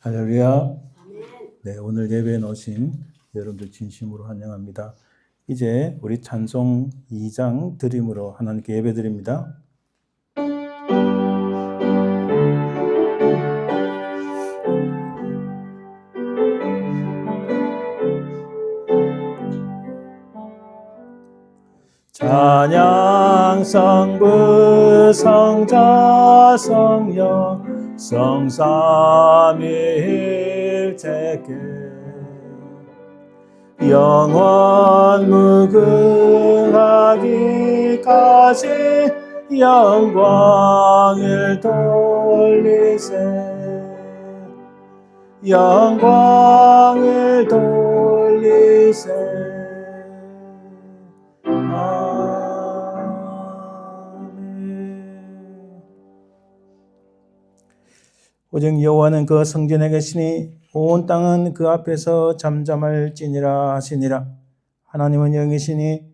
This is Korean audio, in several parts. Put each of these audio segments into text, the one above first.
할렐루야. 네, 오늘 예배에 오신 여러분들 진심으로 환영합니다. 이제 우리 찬송 2장 드림으로 하나님께 예배드립니다. 찬양 성부 성자 성령 성삼위일체께 영원 무궁하기까지 영광을 돌리세 영광을 돌리세. 오직 여호와는 그 성전에 계시니 온 땅은 그 앞에서 잠잠할지니라 하시니라. 하나님은 영이시니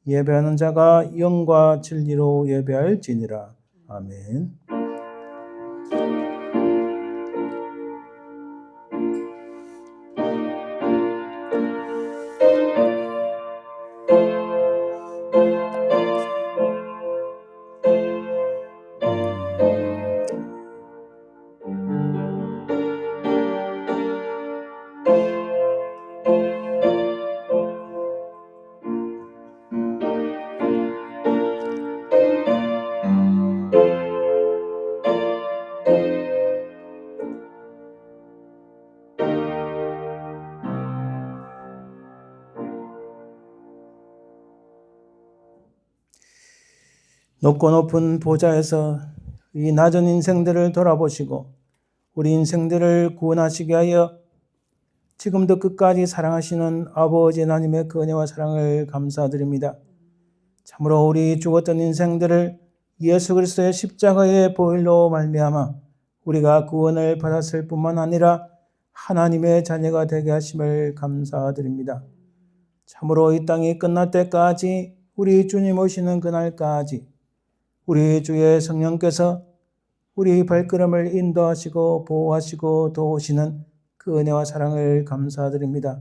예배하는 자가 영과 진리로 예배할지니라. 아멘. 높고 높은 보좌에서 이 낮은 인생들을 돌아보시고 우리 인생들을 구원하시게 하여 지금도 끝까지 사랑하시는 아버지 하나님의 그 은혜와 사랑을 감사드립니다. 참으로 우리 죽었던 인생들을 예수 그리스도의 십자가의 보혈로 말미암아 우리가 구원을 받았을 뿐만 아니라 하나님의 자녀가 되게 하심을 감사드립니다. 참으로 이 땅이 끝날 때까지 우리 주님 오시는 그날까지 우리 주의 성령께서 우리 발걸음을 인도하시고 보호하시고 도우시는 그 은혜와 사랑을 감사드립니다.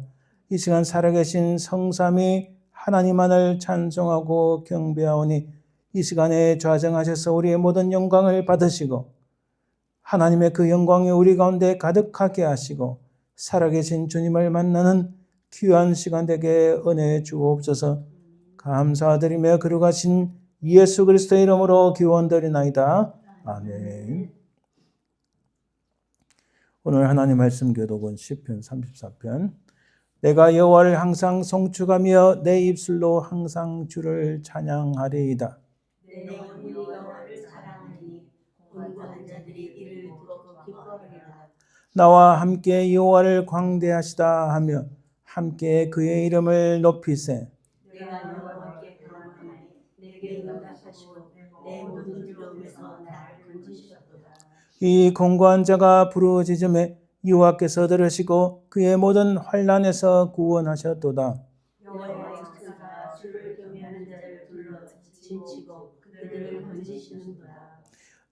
이 시간 살아계신 성삼위 하나님만을 찬송하고 경배하오니 이 시간에 좌정하셔서 우리의 모든 영광을 받으시고 하나님의 그 영광이 우리 가운데 가득하게 하시고 살아계신 주님을 만나는 귀한 시간 되게 은혜 주옵소서. 감사드리며 거룩하신 예수 그리스도의 이름으로 기원드리나이다. 아멘. 오늘 하나님 말씀 교독은 시편 34편. 내가 여호와를 항상 송축하며 내 입술로 항상 주를 찬양하리이다. 내 영혼이 여호와를 사랑하니 공고한 자들이 이를 듣고 기뻐하리라. 나와 함께 여호와를 광대하시다 하며 함께 그의 이름을 높이세. 내가 여호와께 감사하니 내게 응답하시고 내 모든 두려움에서 나를 건지셨도다. 이 공고한 자가 부르짖음에 여호와께서 들으시고 그의 모든 환난에서 구원하셨도다. 여호와의 천사가 주를 경외하는 자를 둘러 진치고 그들을 건지시는도다.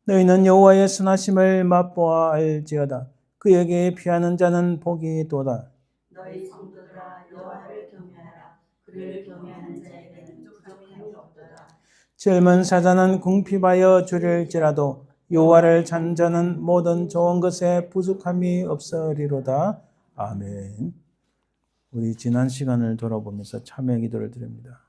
너희는 여호와의 선하심을 맛보아 알지어다. 그에게 피하는 자는 복이도다. 너희 성도들아 여호와를 경외하라. 그를 경외하는 자에게는 부족함이 없도다. 젊은 사자는 궁핍하여 줄일지라도 여호와를 찾는 자는 모든 좋은 것에 부족함이 없으리로다. 아멘. 우리 지난 시간을 돌아보면서 참회 기도를 드립니다.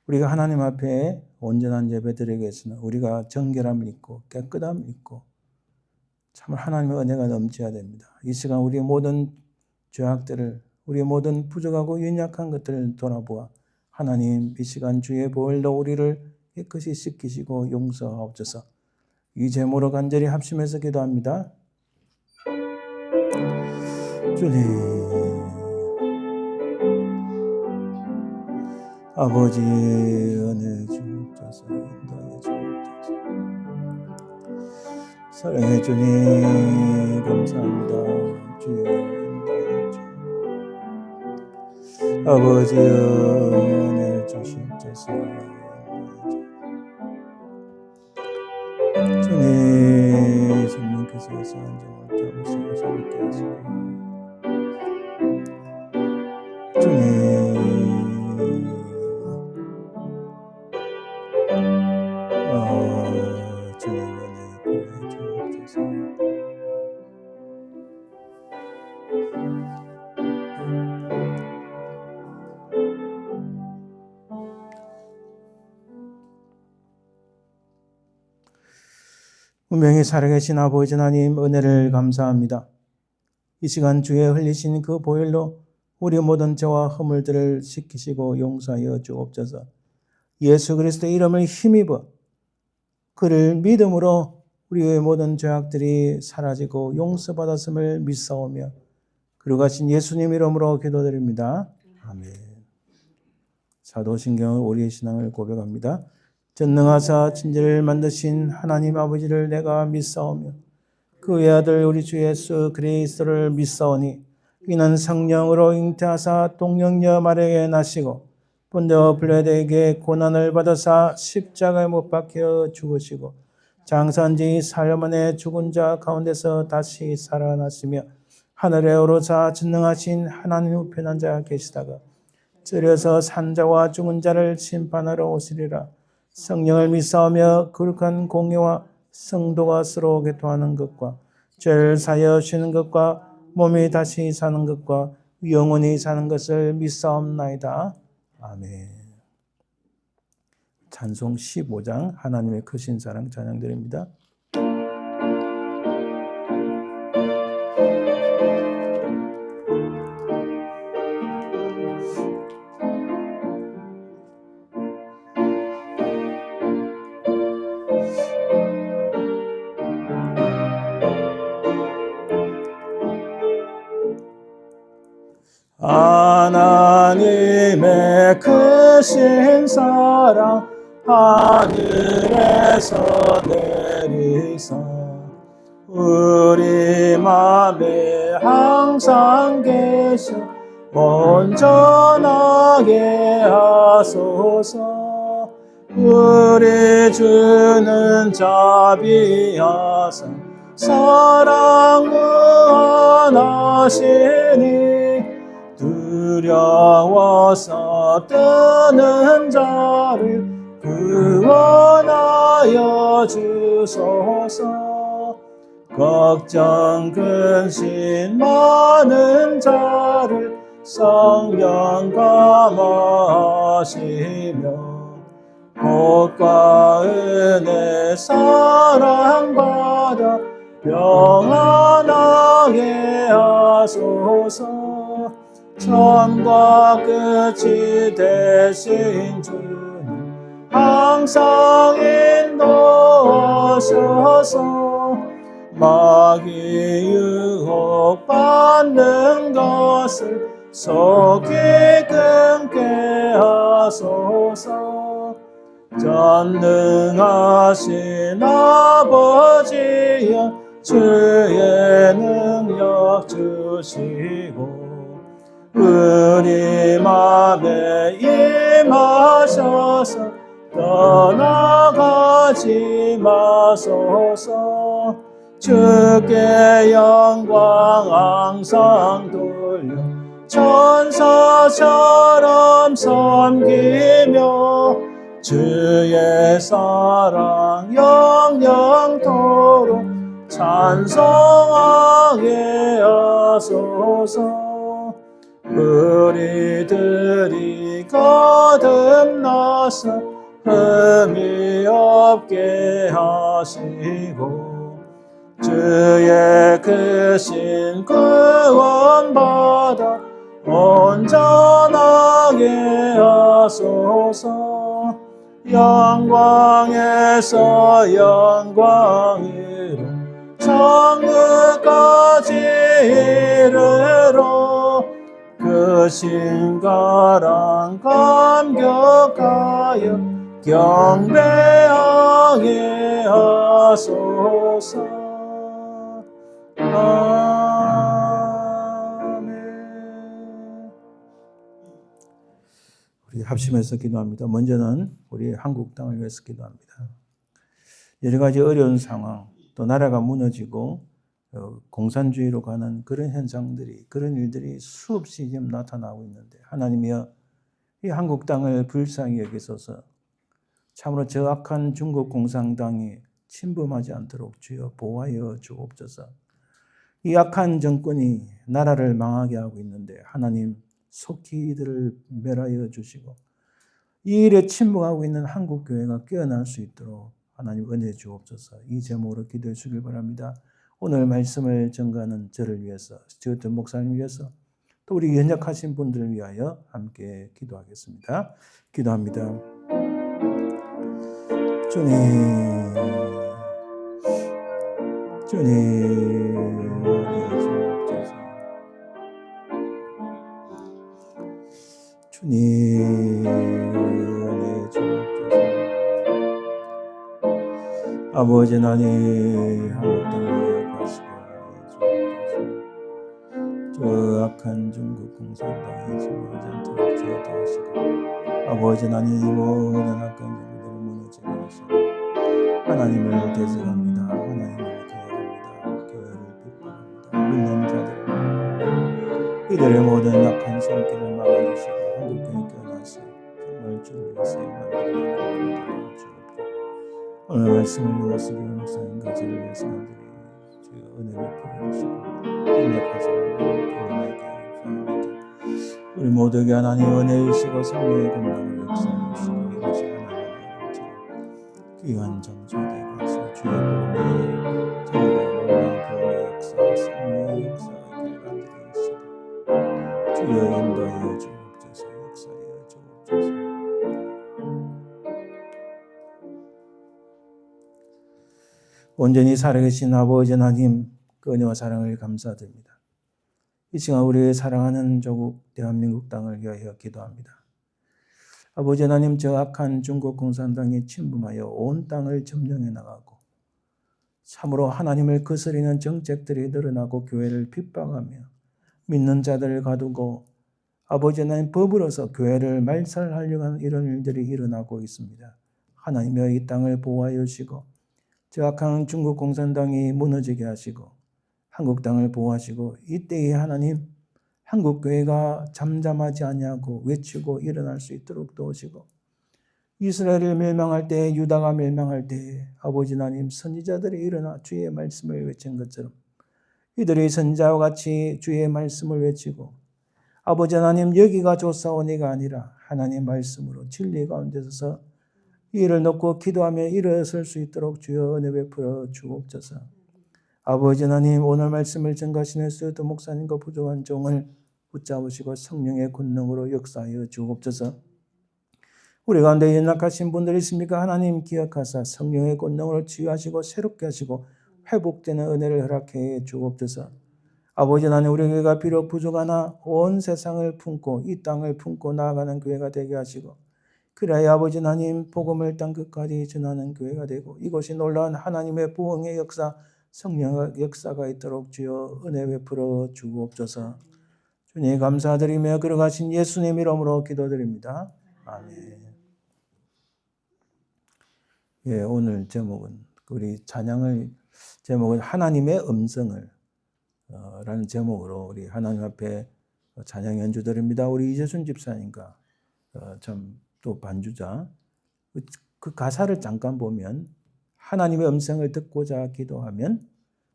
우리가 하나님 앞에 온전한 예배 드리기 위해서는 우리가 정결함을 입고 깨끗함을 입고 참 하나님의 은혜가 넘쳐야 됩니다. 이 시간 우리의 모든 죄악들을 우리의 모든 부족하고 연약한 것들을 돌아보아 하나님 이 시간 주의 보혈로 우리를 깨끗이 씻기시고 용서하옵소서. 이 제목으로 간절히 합심해서 기도합니다. 주님, 아버지 은혜 주옵소서. 인도해 주옵소서. 사랑해 주님 감사합니다. 주여 인도해 주옵소서. 아버지 은혜 주시옵소서. 주님 성령께서 주께서 안정을 잡으시고 새롭게 하시고 주님 은혜 보내 주옵소서. 분명히 살아계신 아버지 하나님 은혜를 감사합니다. 이 시간 주에 흘리신 그 보혈로 우리 모든 죄와 허물들을 씻기시고 용서하여 주옵소서. 예수 그리스도의 이름을 힘입어 그를 믿음으로 우리의 모든 죄악들이 사라지고 용서받았음을 믿사오며 그러가신 예수님 이름으로 기도드립니다. 아멘. 사도신경을 우리의 신앙을 고백합니다. 전능하사 천지를 만드신 하나님 아버지를 내가 믿사오며 그 외아들 우리 주 예수 그리스도를 믿사오니 이는 성령으로 잉태하사 동정녀 마리아에게 나시고 본저 빌라도에게 고난을 받으사 십자가에 못 박혀 죽으시고 장사한 지 사흘 만에 죽은 자 가운데서 다시 살아나시며 하늘에 오르사 전능하신 하나님 우편에 앉아 계시다가 들여서 산자와 죽은 자를 심판하러 오시리라. 성령을 믿사오며 거룩한 공예와 성도가 서로 교통하는 것과 죄를 사하여 주시는 것과 몸이 다시 사는 것과 영원히 사는 것을 믿사옵나이다. 아멘. 찬송 15장 하나님의 크신 사랑 찬양드립니다. 하나님의 크신 사랑 하늘에서 내리사 우리 맘에 항상 계셔 온전하게 하소서. 우리 주는 자비하사 사랑 무한하시니 두려워서 떠는 자를 구원하여 주소서. 걱정 근심 많은 자를 성령 감화하시며 복과 은혜 사랑받아 평안하게 하소서. 처음과 끝이 되신 주님 항상 인도하셔서 마귀 유혹받는 것을 속히 끊게 하소서. 전능하신 아버지여 주의 능력 주시고 우리 맘에 임하셔서 떠나가지 마소서. 주께 영광 항상 돌려 천사처럼 섬기며 주의 사랑 영영토록 찬송하게 하소서. 우리들이 거듭나서 흠이 없게 하시고 주의 크신 구원받아 온전하게 하소서. 영광에서 영광으로 천국까지 이르러 그 신가랑 감격하여 경배하게 하소서. 아멘. 우리 합심해서 기도합니다. 먼저는 우리 한국 땅을 위해서 기도합니다. 여러 가지 어려운 상황, 또 나라가 무너지고 공산주의로 가는 그런 현상들이, 그런 일들이 수없이 지금 나타나고 있는데, 하나님이여 이 한국 땅을 불쌍히 여기소서. 참으로 저 악한 중국 공산당이 침범하지 않도록 주여 보호하여 주옵소서. 이 악한 정권이 나라를 망하게 하고 있는데 하나님 속히 이들을 멸하여 주시고 이 일에 침묵하고 있는 한국교회가 깨어날 수 있도록 하나님 은혜 주옵소서. 이 제목으로 기도해 주길 바랍니다. 오늘 말씀을 전가하는 저를 위해서, 지어튼 목사님 위해서, 또 우리 연약하신 분들을 위하여 함께 기도하겠습니다. 기도합니다. 주님 은혜 주옵소서. 아버지 하나님 한국 땅을 가시고 저 악한 중국 공산당이 침범하지 않도록 주여 도우시고 아버지 하나님 모든 악한 종들을 무너지게 하시고 하나님을 대적합니다. 하나님을 대적합니다. 교회를 비판합니다. 믿는 자들 이들의 모든 악한 손길을 막아주시고 한국교회 깨어나서 정말 주를 위해서 만들어 주옵소서. 오늘 말씀을 통해서 우리 목사님과 저를 위해서 간절히 주여 은혜를 베풀어주시고 인력하신 분들 우리 모두에게 하나님 은혜이시고 성령의 공동을 역사하시고 이것이 하나님의 것처럼 귀한 정조되고 하시고 주의 복음이 정말 놀라운 복음의 역사 성령의 역사가 있기를 간절히 하시고 주여 인도하여 주옵소서. 역사하여 주옵소서. 온전히 살아계신 아버지 하나님 그 은혜와 사랑을 감사드립니다. 이 시간 우리의 사랑하는 조국 대한민국 땅을 위하여 기도합니다. 아버지 하나님 저 악한 중국 공산당이 침범하여 온 땅을 점령해 나가고 참으로 하나님을 거스리는 정책들이 늘어나고 교회를 핍박하며 믿는 자들을 가두고 아버지 하나님 법으로서 교회를 말살하려고 하는 이런 일들이 일어나고 있습니다. 하나님여 이 땅을 보호하여 주시고 저 악한 중국 공산당이 무너지게 하시고 한국 땅을 보호하시고 이때에 하나님 한국교회가 잠잠하지 아니하고 외치고 일어날 수 있도록 도우시고 이스라엘을 멸망할 때 유다가 멸망할 때 아버지 하나님 선지자들이 일어나 주의 말씀을 외친 것처럼 이들이 선지자와 같이 주의 말씀을 외치고 아버지 하나님 여기가 조사오니가 아니라 하나님 말씀으로 진리 가운데 서서 이를 놓고 기도하며 일어설 수 있도록 주여 은혜 베풀어 주옵소서. 아버지 하나님 오늘 말씀을 전가하시는 수요토 목사님과 부족한 종을 붙잡으시고 성령의 권능으로 역사하여 주옵소서. 우리 가운데 연약하신 분들이 있습니까? 하나님 기억하사 성령의 권능으로 치유하시고 새롭게 하시고 회복되는 은혜를 허락해 주옵소서. 아버지 하나님 우리 교회가 비록 부족하나 온 세상을 품고 이 땅을 품고 나아가는 교회가 되게 하시고 그래야 아버지 하나님 복음을 땅 끝까지 전하는 교회가 되고 이것이 놀라운 하나님의 부흥의 역사 성령의 역사가 있도록 주여 은혜 베풀어 주옵소서. 주님 감사드리며 걸어가신 예수님 이름으로 기도드립니다. 아멘. 예, 오늘 제목은 우리 찬양을 제목은 하나님의 음성을 라는 제목으로 우리 하나님 앞에 찬양 연주 드립니다. 우리 이재순 집사님과 참 또 반주자 그 가사를 잠깐 보면 하나님의 음성을 듣고자 기도하면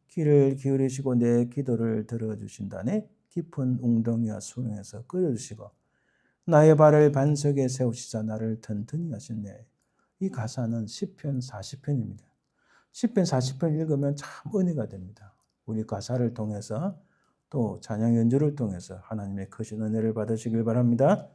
귀를 기울이시고 내 기도를 들어주신다네 깊은 웅덩이와 수렁에서 끌어주시고 나의 발을 반석에 세우시자 나를 튼튼히 하시네. 이 가사는 시편 40편입니다. 시편 40편 읽으면 참 은혜가 됩니다. 우리 가사를 통해서 또 찬양 연주를 통해서 하나님의 크신 은혜를 받으시길 바랍니다.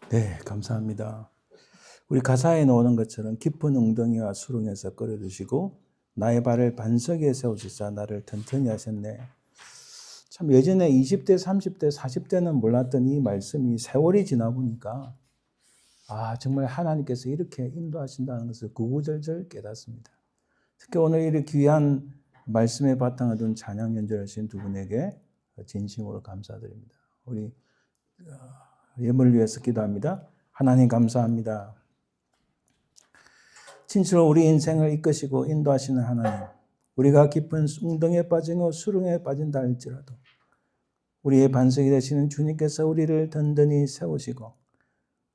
네, 감사합니다. 우리 가사에 나오는 것처럼 깊은 웅덩이와 수렁에서 끌어주시고 나의 발을 반석에 세우시사 나를 튼튼히 하셨네. 참 예전에 20대, 30대, 40대는 몰랐던 이 말씀이 세월이 지나 보니까 정말 하나님께서 이렇게 인도하신다는 것을 구구절절 깨닫습니다. 특히 오늘 이렇게 귀한 말씀의 바탕을 둔 찬양 연주하신 두 분에게 진심으로 감사드립니다. 우리 예물을 위해서 기도합니다. 하나님 감사합니다. 진실로 우리 인생을 이끄시고 인도하시는 하나님, 우리가 깊은 웅덩이에 빠지고 수렁에 빠진다 할지라도 우리의 반석이 되시는 주님께서 우리를 든든히 세우시고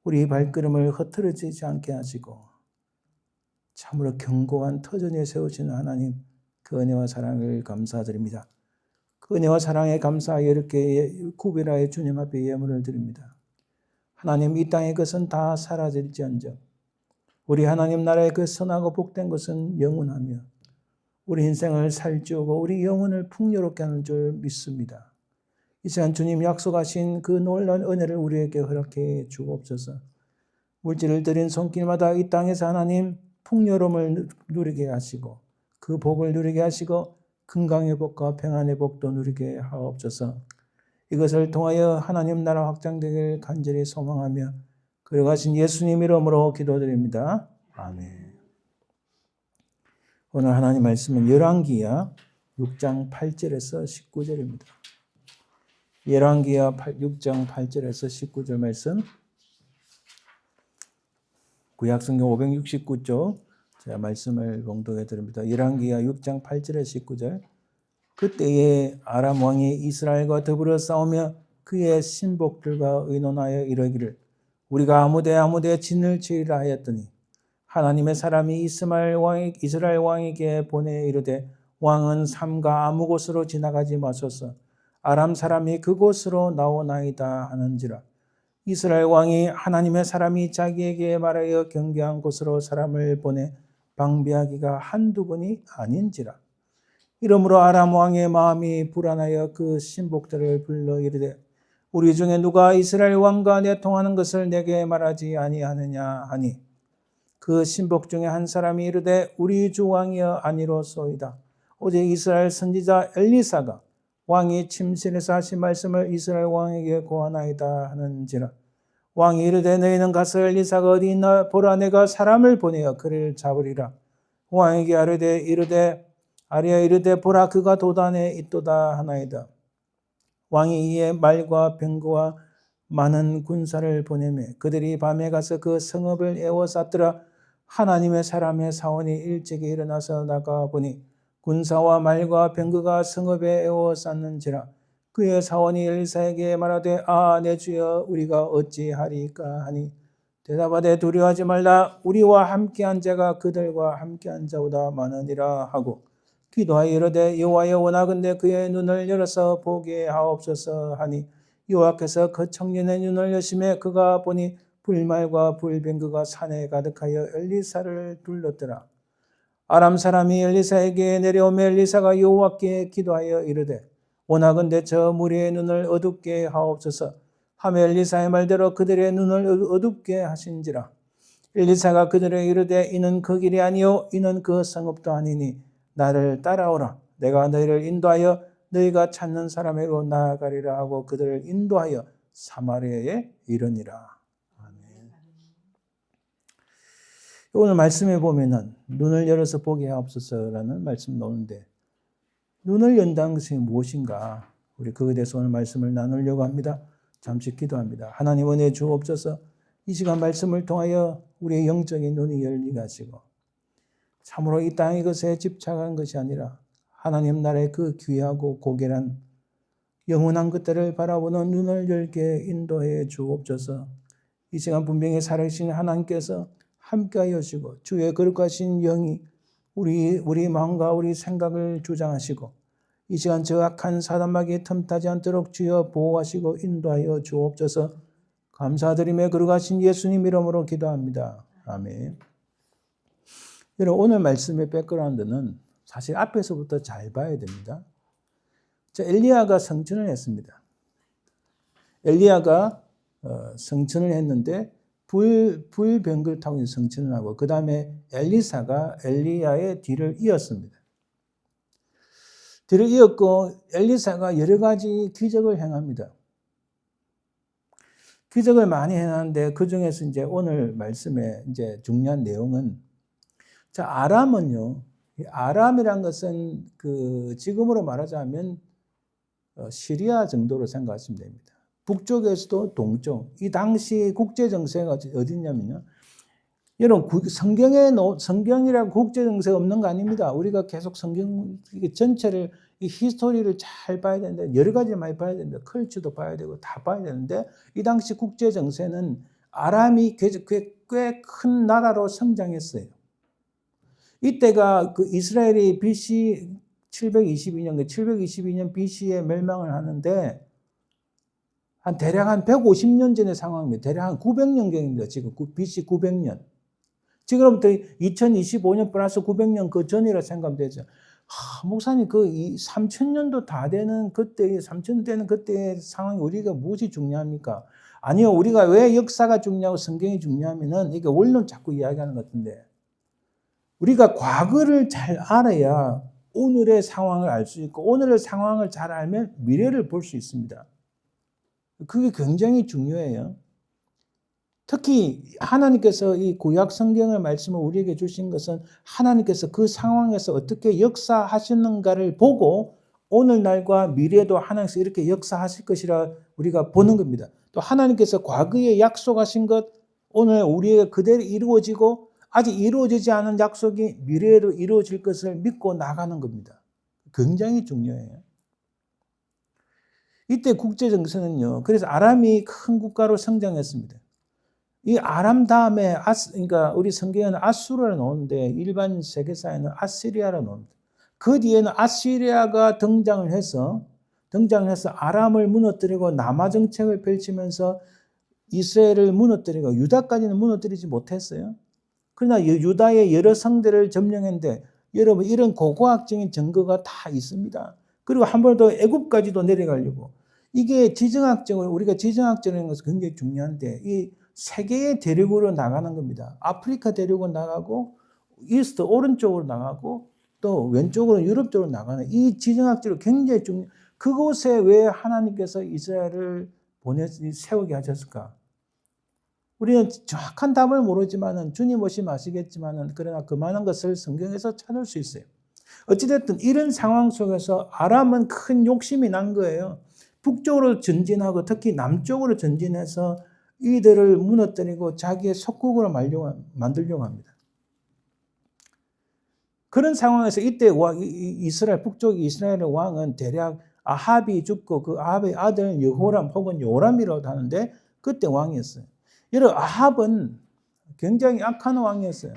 우리 발걸음을 흐트러지지 않게 하시고 참으로 견고한 터전에 세우시는 하나님, 그 은혜와 사랑을 감사드립니다. 그 은혜와 사랑에 감사하여 이렇게 구별하여 주님 앞에 예물을 드립니다. 하나님, 이 땅의 것은 다 사라질지언정 우리 하나님 나라의 그 선하고 복된 것은 영원하며 우리 인생을 살찌우고 우리 영혼을 풍요롭게 하는 줄 믿습니다. 이 시간 주님 약속하신 그 놀라운 은혜를 우리에게 허락해 주옵소서. 물질을 드린 손길마다 이 땅에서 하나님 풍요로움을 누리게 하시고 그 복을 누리게 하시고 건강의 복과 평안의 복도 누리게 하옵소서. 이것을 통하여 하나님 나라 확장되길 간절히 소망하며 그러가신 예수님 이름으로 기도드립니다. 아멘. 오늘 하나님 말씀은 열왕기야 6장 8절에서 19절입니다. 열왕기야 6장 8절에서 19절 말씀, 구약성경 569쪽 제가 말씀을 봉독해 드립니다. 열왕기야 6장 8절에서 19절. 그때에 아람 왕이 이스라엘과 더불어 싸우며 그의 신복들과 의논하여 이르기를 우리가 아무데 진을 치리라 하였더니 하나님의 사람이 이스라엘 왕에게 보내 이르되 왕은 삼가 아무 곳으로 지나가지 마소서. 아람 사람이 그곳으로 나오나이다 하는지라. 이스라엘 왕이 하나님의 사람이 자기에게 말하여 경계한 곳으로 사람을 보내 방비하기가 한두 번이 아닌지라. 이러므로 아람 왕의 마음이 불안하여 그 신복들을 불러 이르되 우리 중에 누가 이스라엘 왕과 내통하는 것을 내게 말하지 아니하느냐 하니 그 신복 중에 한 사람이 이르되 우리 주 왕이여 아니로소이다. 오직 이스라엘 선지자 엘리사가 왕이 침실에서 하신 말씀을 이스라엘 왕에게 고하나이다 하는지라. 왕이 이르되 너희는 가서 엘리사가 어디 있나 보라. 내가 사람을 보내어 그를 잡으리라. 왕에게 이르되 보라 그가 도단에 있도다 하나이다. 왕이 이에 말과 병거와 많은 군사를 보내매 그들이 밤에 가서 그 성읍을 에워쌌더라. 하나님의 사람의 사원이 일찍이 일어나서 나가보니 군사와 말과 병거가 성읍에 에워쌌는지라. 그의 사원이 엘리사에게 말하되 내 주여 우리가 어찌하리까 하니 대답하되 두려워하지 말라. 우리와 함께한 자가 그들과 함께한 자보다 많으니라 하고 기도하여 이르되 여호와여 원하건대 그의 눈을 열어서 보게 하옵소서 하니 여호와께서 그 청년의 눈을 여심해 그가 보니 불말과 불병거가 산에 가득하여 엘리사를 둘렀더라. 아람 사람이 엘리사에게 내려오며 엘리사가 여호와께 기도하여 이르되 원하건대 저 무리의 눈을 어둡게 하옵소서 하며 엘리사의 말대로 그들의 눈을 어둡게 하신지라. 엘리사가 그들에게 이르되 이는 그 길이 아니요 이는 그 성읍도 아니니 나를 따라오라. 내가 너희를 인도하여 너희가 찾는 사람에게로 나아가리라 하고 그들을 인도하여 사마리아에 이르니라. 아멘. 오늘 말씀에 보면은 눈을 열어서 보게 하옵소서라는 말씀 나오는데 눈을 연다는 것이 무엇인가? 우리 그에 대해서 오늘 말씀을 나누려고 합니다. 잠시 기도합니다. 하나님 은혜 주옵소서. 이 시간 말씀을 통하여 우리의 영적인 눈이 열리게 하시고 참으로 이 땅의 것에 집착한 것이 아니라 하나님 나라의 그 귀하고 고결한 영원한 것들을 바라보는 눈을 열게 인도해 주옵소서. 이 시간 분명히 살아계신 하나님께서 함께하여 주시고 주의 거룩하신 영이 우리 마음과 우리 생각을 주장하시고 이 시간 저 악한 사단마귀에 틈타지 않도록 주여 보호하시고 인도하여 주옵소서. 감사드리며 거룩하신 예수님 이름으로 기도합니다. 아멘. 여러분 오늘 말씀의 백그라운드는 사실 앞에서부터 잘 봐야 됩니다. 엘리야가 성전을 했습니다. 엘리야가 성천을 했는데 불병거를 타고 성천을 하고 그 다음에 엘리사가 엘리야의 뒤를 이었습니다. 뒤를 이었고 엘리사가 여러 가지 기적을 행합니다. 기적을 많이 해놨는데 그 중에서 이제 오늘 말씀에 이제 중요한 내용은 자 아람은요. 아람이란 것은 그 지금으로 말하자면 시리아 정도로 생각하시면 됩니다. 북쪽에서도 동쪽. 이 당시 국제 정세가 어디냐면요. 여러분 성경이라고 국제 정세가 없는 거 아닙니다. 우리가 계속 성경 전체를 이 히스토리를 잘 봐야 되는데 여러 가지 많이 봐야 되는데 컬처도 봐야 되고 다 봐야 되는데 이 당시 국제 정세는 아람이 꽤 큰 나라로 성장했어요. 이때가 그 이스라엘이 BC 722년 BC에 멸망을 하는데 대략 한 150년 전의 상황입니다. 대략 한 900년경입니다. 지금 BC 900년. 지금부터 2025년 플러스 900년 그 전이라 생각하면 되죠. 목사님, 3000년도 다 되는 그때, 3000년 되는 그때의 상황이 우리가 무엇이 중요합니까? 아니요, 우리가 왜 역사가 중요하고 성경이 중요하면은, 이게 원론 자꾸 이야기하는 것 같은데, 우리가 과거를 잘 알아야 오늘의 상황을 알 수 있고, 오늘의 상황을 잘 알면 미래를 볼 수 있습니다. 그게 굉장히 중요해요. 특히 하나님께서 이 구약 성경의 말씀을 우리에게 주신 것은 하나님께서 그 상황에서 어떻게 역사하시는가를 보고 오늘날과 미래도 하나님께서 이렇게 역사하실 것이라 우리가 보는 겁니다. 또 하나님께서 과거에 약속하신 것 오늘 우리에게 그대로 이루어지고 아직 이루어지지 않은 약속이 미래에도 이루어질 것을 믿고 나가는 겁니다. 굉장히 중요해요. 이때 국제정세는요. 그래서 아람이 큰 국가로 성장했습니다. 이 아람 다음에 그러니까 우리 성경에는 아수르라 나오는데 일반 세계사에는 아시리아라 나옵니다. 그 뒤에는 아시리아가 등장을 해서 아람을 무너뜨리고 남하 정책을 펼치면서 이스라엘을 무너뜨리고 유다까지는 무너뜨리지 못했어요. 그러나 유다의 여러 성들을 점령했는데 여러분 이런 고고학적인 증거가 다 있습니다. 그리고 한 번 더 애굽까지도 내려가려고 이게 지정학적으로 우리가 지정학적인 것은 굉장히 중요한데 이 세계의 대륙으로 나가는 겁니다. 아프리카 대륙으로 나가고 이스트 오른쪽으로 나가고 또 왼쪽으로 유럽 쪽으로 나가는 이 지정학적으로 굉장히 중요. 그곳에 왜 하나님께서 이스라엘을 세우게 하셨을까? 우리는 정확한 답을 모르지만은 주님 오시면 아시겠지만은 그러나 그만한 것을 성경에서 찾을 수 있어요. 어찌됐든 이런 상황 속에서 아람은 큰 욕심이 난 거예요. 북쪽으로 전진하고 특히 남쪽으로 전진해서 이들을 무너뜨리고 자기의 속국으로 만들려고 합니다. 그런 상황에서 이때 북쪽 이스라엘의 왕은 대략 아합이 죽고 그 아합의 아들 여호람 혹은 요람이라고 하는데 그때 왕이었어요. 여러분 아합은 굉장히 악한 왕이었어요.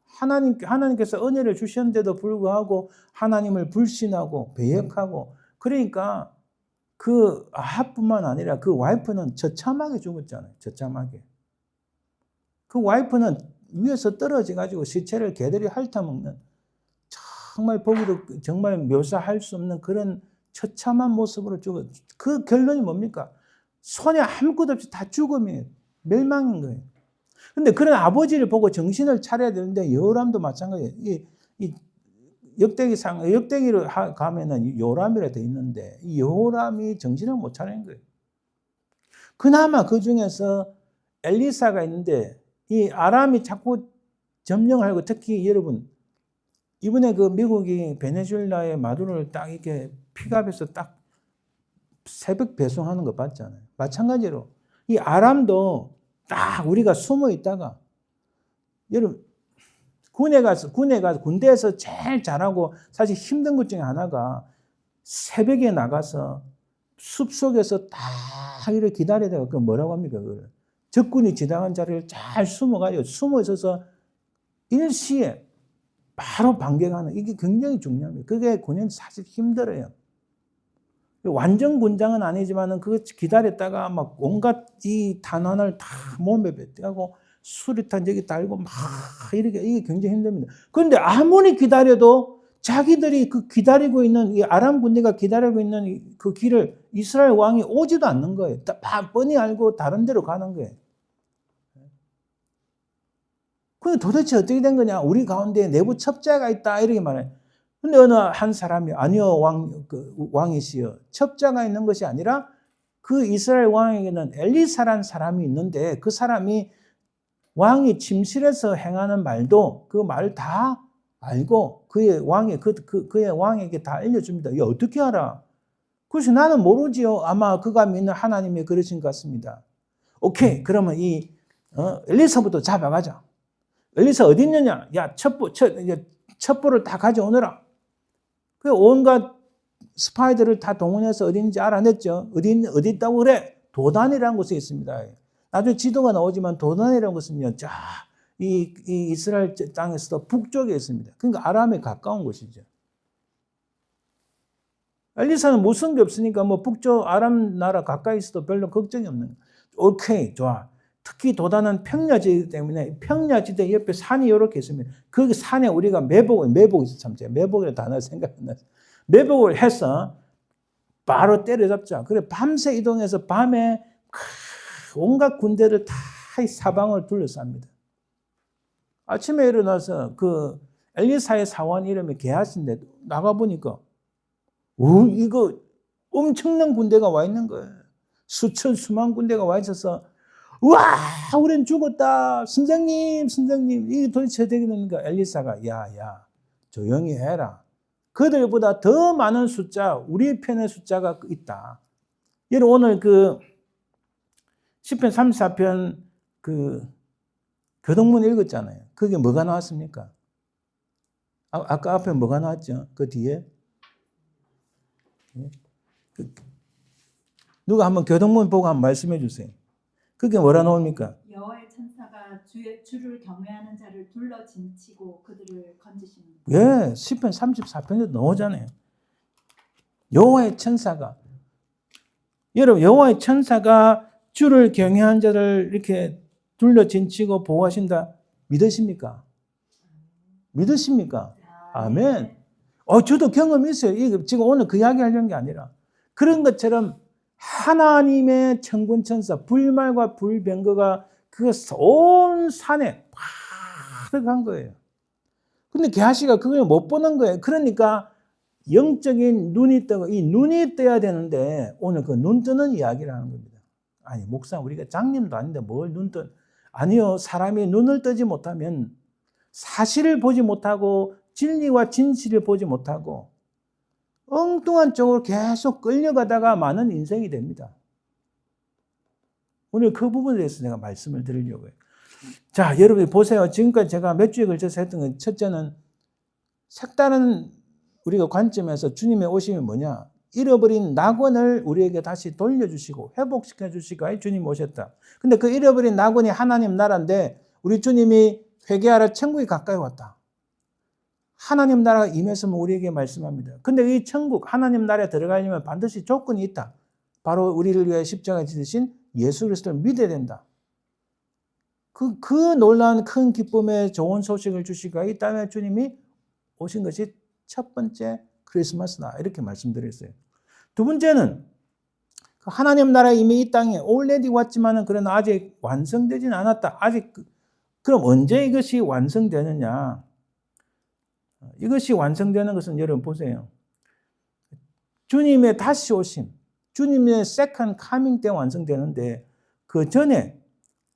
하나님께서 은혜를 주셨는데도 불구하고 하나님을 불신하고 배역하고 그러니까 그 아합뿐만 아니라 그 와이프는 처참하게 죽었잖아요. 처참하게. 그 와이프는 위에서 떨어져가지고 시체를 개들이 핥아먹는 정말 보기도 정말 묘사할 수 없는 그런 처참한 모습으로 죽었어요. 그 결론이 뭡니까? 손에 아무것도 없이 다 죽음이에요. 멸망인 거예요. 근데 그런 아버지를 보고 정신을 차려야 되는데 요람도 마찬가지예요. 이 역대기로 가면은 요람이라 돼 있는데 이 요람이 정신을 못 차리는 거예요. 그나마 그 중에서 엘리사가 있는데 이 아람이 자꾸 점령을 하고 특히 여러분 이번에 그 미국이 베네수엘라의 마두로를 딱 이렇게 픽업해서 딱 새벽 배송하는 거 봤잖아요. 마찬가지로 이 아람도 딱 우리가 숨어 있다가 여러분 군대에서 제일 잘하고 사실 힘든 것 중에 하나가 새벽에 나가서 숲속에서 딱 이렇게 기다려야 돼요. 그 뭐라고 합니까? 그걸. 적군이 지나간 자리를 잘 숨어 있어서 일시에 바로 반격하는 이게 굉장히 중요합니다. 그게 군인 사실 힘들어요. 완전 군장은 아니지만은 그거 기다렸다가 막 온갖 이 탄환을 다 몸에 뱉고 수리탄 저기 달고 막 이렇게 이게 굉장히 힘듭니다. 그런데 아무리 기다려도 자기들이 그 기다리고 있는 이 아람 군대가 기다리고 있는 그 길을 이스라엘 왕이 오지도 않는 거예요. 다 뻔히 알고 다른 데로 가는 거예요. 그게 도대체 어떻게 된 거냐? 우리 가운데 내부 첩자가 있다 이렇게 말해요. 근데 어느 한 사람이 아니요 왕이시여, 첩자가 있는 것이 아니라 그 이스라엘 왕에게는 엘리사라는 사람이 있는데 그 사람이 왕이 침실에서 행하는 말도 그 말 다 알고 그의 왕에게 다 알려줍니다. 이게 어떻게 알아? 그래서 나는 모르지요. 아마 그가 믿는 하나님이 그러신 것 같습니다. 오케이, 그러면 이 엘리사부터 잡아가자. 엘리사 어디 있느냐? 야, 첩보를 다 가져오너라. 그 온갖 스파이들을 다 동원해서 어디 있는지 알아냈죠. 어디 있다고 그래? 도단이라는 곳에 있습니다. 나중에 지도가 나오지만 도단이라는 곳은요, 이 이스라엘 땅에서도 북쪽에 있습니다. 그러니까 아람에 가까운 곳이죠. 엘리사는 무슨 게 없으니까 뭐 북쪽 아람 나라 가까이 있어도 별로 걱정이 없는 거예요. 오케이, 좋아. 특히 도단은 평야지이기 때문에 평야지대 옆에 산이 이렇게 있습니다. 그 산에 우리가 매복이 참 제가 매복이라는 단어를 생각했는데 매복을 해서 바로 때려잡자. 그래 밤새 이동해서 밤에 온갖 군대를 다 이 사방을 둘러쌉니다. 아침에 일어나서 그 엘리사의 사원 이름이 게하시인데 나가보니까 이거 엄청난 군대가 와 있는 거예요. 수만 군대가 와 있어서 와, 우린 죽었다. 선생님, 이게 도대체 어떻게 되는가? 엘리사가 야, 조용히 해라. 그들보다 더 많은 숫자, 우리 편의 숫자가 있다. 여러분 오늘 그 시편 34편 그 교동문 읽었잖아요. 그게 뭐가 나왔습니까? 아까 앞에 뭐가 나왔죠? 그 뒤에 누가 한번 교동문 보고 한번 말씀해 주세요. 그게 뭐라 나옵니까? 여호와의 천사가 주를 경외하는 자를 둘러 진치고 그들을 건지시는. 예, 시편 34편에도 나오잖아요. 여호와의 천사가, 여러분 여호와의 천사가 주를 경외하는 자를 이렇게 둘러 진치고 보호하신다. 믿으십니까? 믿으십니까? 아멘. 저도 경험이 있어요. 이게 지금 오늘 그 이야기 하려는 게 아니라 그런 것처럼 하나님의 천군천사 불말과 불병거가 그 온 산에 가득한 거예요. 근데 게하시가 그걸 못 보는 거예요. 그러니까 영적인 눈이 뜨고 이 눈이 떠야 되는데 오늘 그 눈 뜨는 이야기를 하는 겁니다. 아니 목사 우리가 장님도 아닌데 뭘 눈 떠? 아니요, 사람이 눈을 뜨지 못하면 사실을 보지 못하고 진리와 진실을 보지 못하고 엉뚱한 쪽으로 계속 끌려가다가 많은 인생이 됩니다. 오늘 그 부분에 대해서 내가 말씀을 드리려고요. 자, 여러분이 보세요. 지금까지 제가 몇 주에 걸쳐서 했던 건 첫째는 색다른 우리가 관점에서 주님의 오심이 뭐냐? 잃어버린 낙원을 우리에게 다시 돌려주시고 회복시켜 주시고 주님 오셨다. 근데 그 잃어버린 낙원이 하나님 나라인데 우리 주님이 회개하라 천국이 가까이 왔다. 하나님 나라가 임했으면 우리에게 말씀합니다. 근데 이 천국 하나님 나라에 들어가려면 반드시 조건이 있다. 바로 우리를 위해 십자가에 지으신 예수 그리스도를 믿어야 된다. 그 놀라운 큰 기쁨의 좋은 소식을 주시고 이 땅에 주님이 오신 것이 첫 번째 크리스마스다. 이렇게 말씀드렸어요. 두 번째는 하나님 나라 이미 이 땅에 already 왔지만은 그러나 아직 완성되지는 않았다. 아직 그럼 언제 이것이 완성되느냐? 이것이 완성되는 것은 여러분 보세요. 주님의 다시 오심, 주님의 second coming 때 완성되는데 그 전에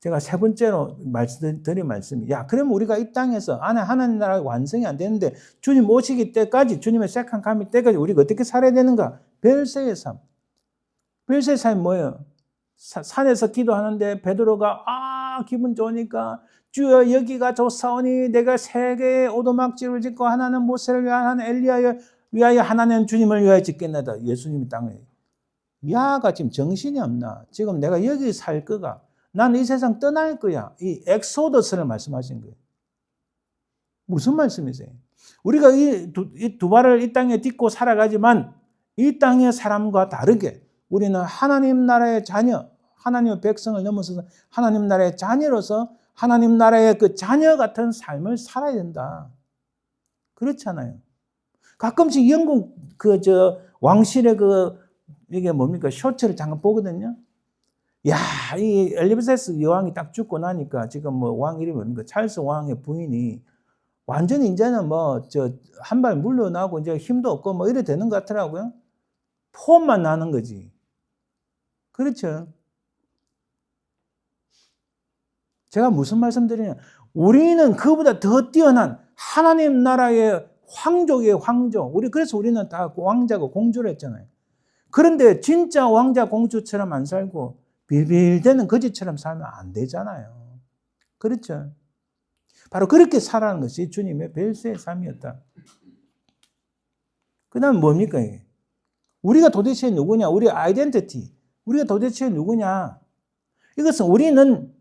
제가 세 번째로 드린 말씀이 그럼 우리가 이 땅에서 하나님 나라가 완성이 안 되는데 주님 오시기 때까지 주님의 second coming 때까지 우리가 어떻게 살아야 되는가? 별세의 삶. 별세의 삶이 뭐예요? 산에서 기도하는데 베드로가 기분 좋으니까 주여 여기가 좋사오니 내가 세 개의 오두막집을 짓고 하나는 모세를 위하여 하나는 엘리야를 위하여 하나는 주님을 위하여 짓겠나이다. 예수님이 땅에 야가 지금 정신이 없나? 지금 내가 여기 살 거가 나는 이 세상 떠날 거야. 이 엑소더스를 말씀하신 거예요. 무슨 말씀이세요? 우리가 이 두 발을 이 땅에 딛고 살아가지만 이 땅의 사람과 다르게 우리는 하나님 나라의 자녀, 하나님의 백성을 넘어서서 하나님 나라의 자녀로서 하나님 나라의 그 자녀 같은 삶을 살아야 된다. 그렇잖아요. 가끔씩 영국 왕실의 이게 뭡니까? 쇼츠를 잠깐 보거든요. 야, 이 엘리자베스 여왕이 딱 죽고 나니까 지금 뭐 왕 이름이 뭡니까? 찰스 왕의 부인이 완전히 이제는 한 발 물러나고 이제 힘도 없고 뭐 이래 되는 것 같더라고요. 폼만 나는 거지. 그렇죠. 제가 무슨 말씀 드리냐. 우리는 그보다 더 뛰어난 하나님 나라의 황족이에요, 황족. 그래서 우리는 다 왕자고 공주를 했잖아요. 그런데 진짜 왕자 공주처럼 안 살고 빌빌대는 거지처럼 살면 안 되잖아요. 그렇죠. 바로 그렇게 살아가는 것이 주님의 별세의 삶이었다. 그 다음에 뭡니까 이게? 우리가 도대체 누구냐? 우리 아이덴티티. 우리가 도대체 누구냐? 이것은 우리는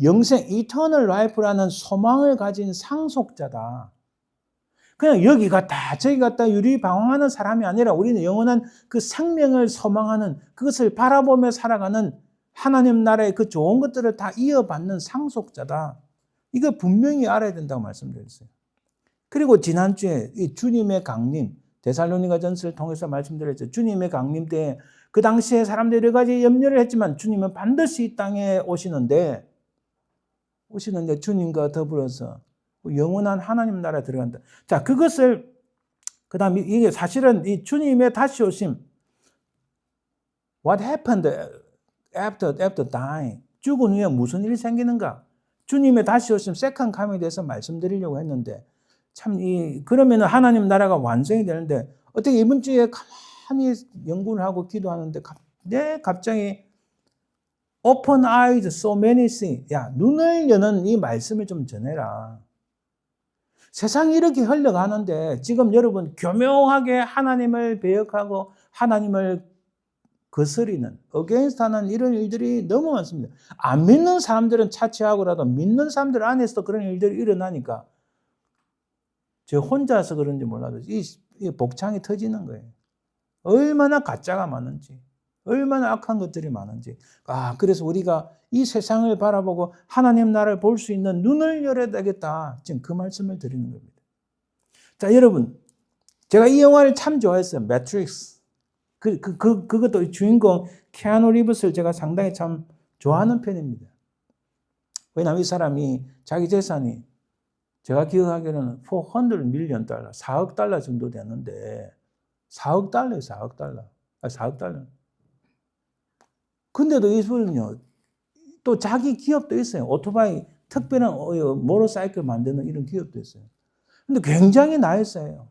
영생, 이터널 라이프라는 소망을 가진 상속자다. 그냥 여기 갔다 저기 갔다 유리방황하는 사람이 아니라 우리는 영원한 그 생명을 소망하는 그것을 바라보며 살아가는 하나님 나라의 그 좋은 것들을 다 이어받는 상속자다. 이거 분명히 알아야 된다고 말씀드렸어요. 그리고 지난주에 이 주님의 강림, 데살로니가 전서를 통해서 말씀드렸죠. 주님의 강림 때 그 당시에 사람들이 여러 가지 염려를 했지만 주님은 반드시 이 땅에 오시는데 주님과 더불어서 영원한 하나님 나라에 들어간다. 자, 그것을 그 다음에 이게 사실은 이 주님의 다시 오심, What happened after dying? 죽은 후에 무슨 일이 생기는가? 주님의 다시 오심, 세컨 카밍에 대해서 말씀드리려고 했는데 그러면 하나님 나라가 완성이 되는데 어떻게 이번 주에 가만히 연구를 하고 기도하는데 갑자기 Open eyes, so many things. 야, 눈을 여는 이 말씀을 좀 전해라. 세상이 이렇게 흘러가는데 지금 여러분 교묘하게 하나님을 배역하고 하나님을 거스리는, 어게인스트하는 이런 일들이 너무 많습니다. 안 믿는 사람들은 차치하고라도 믿는 사람들 안에서도 그런 일들이 일어나니까 저 혼자서 그런지 몰라도 이 복창이 터지는 거예요. 얼마나 가짜가 많은지. 얼마나 악한 것들이 많은지. 그래서 우리가 이 세상을 바라보고 하나님 나라를 볼 수 있는 눈을 열어야 되겠다. 지금 그 말씀을 드리는 겁니다. 자, 여러분. 제가 이 영화를 참 좋아했어요. 매트릭스. 그것도 주인공 키아누 리브스를 제가 상당히 참 좋아하는 편입니다. 왜냐하면 이 사람이 자기 재산이 제가 기억하기로는 $400 million, 4억 달러 정도 되는데 4억 달러예요, 4억 달러. 4억 달러. 근데도 이분은요, 또 자기 기업도 있어요. 오토바이, 특별한 모터사이클 만드는 이런 기업도 있어요. 근데 굉장히 나이스해요.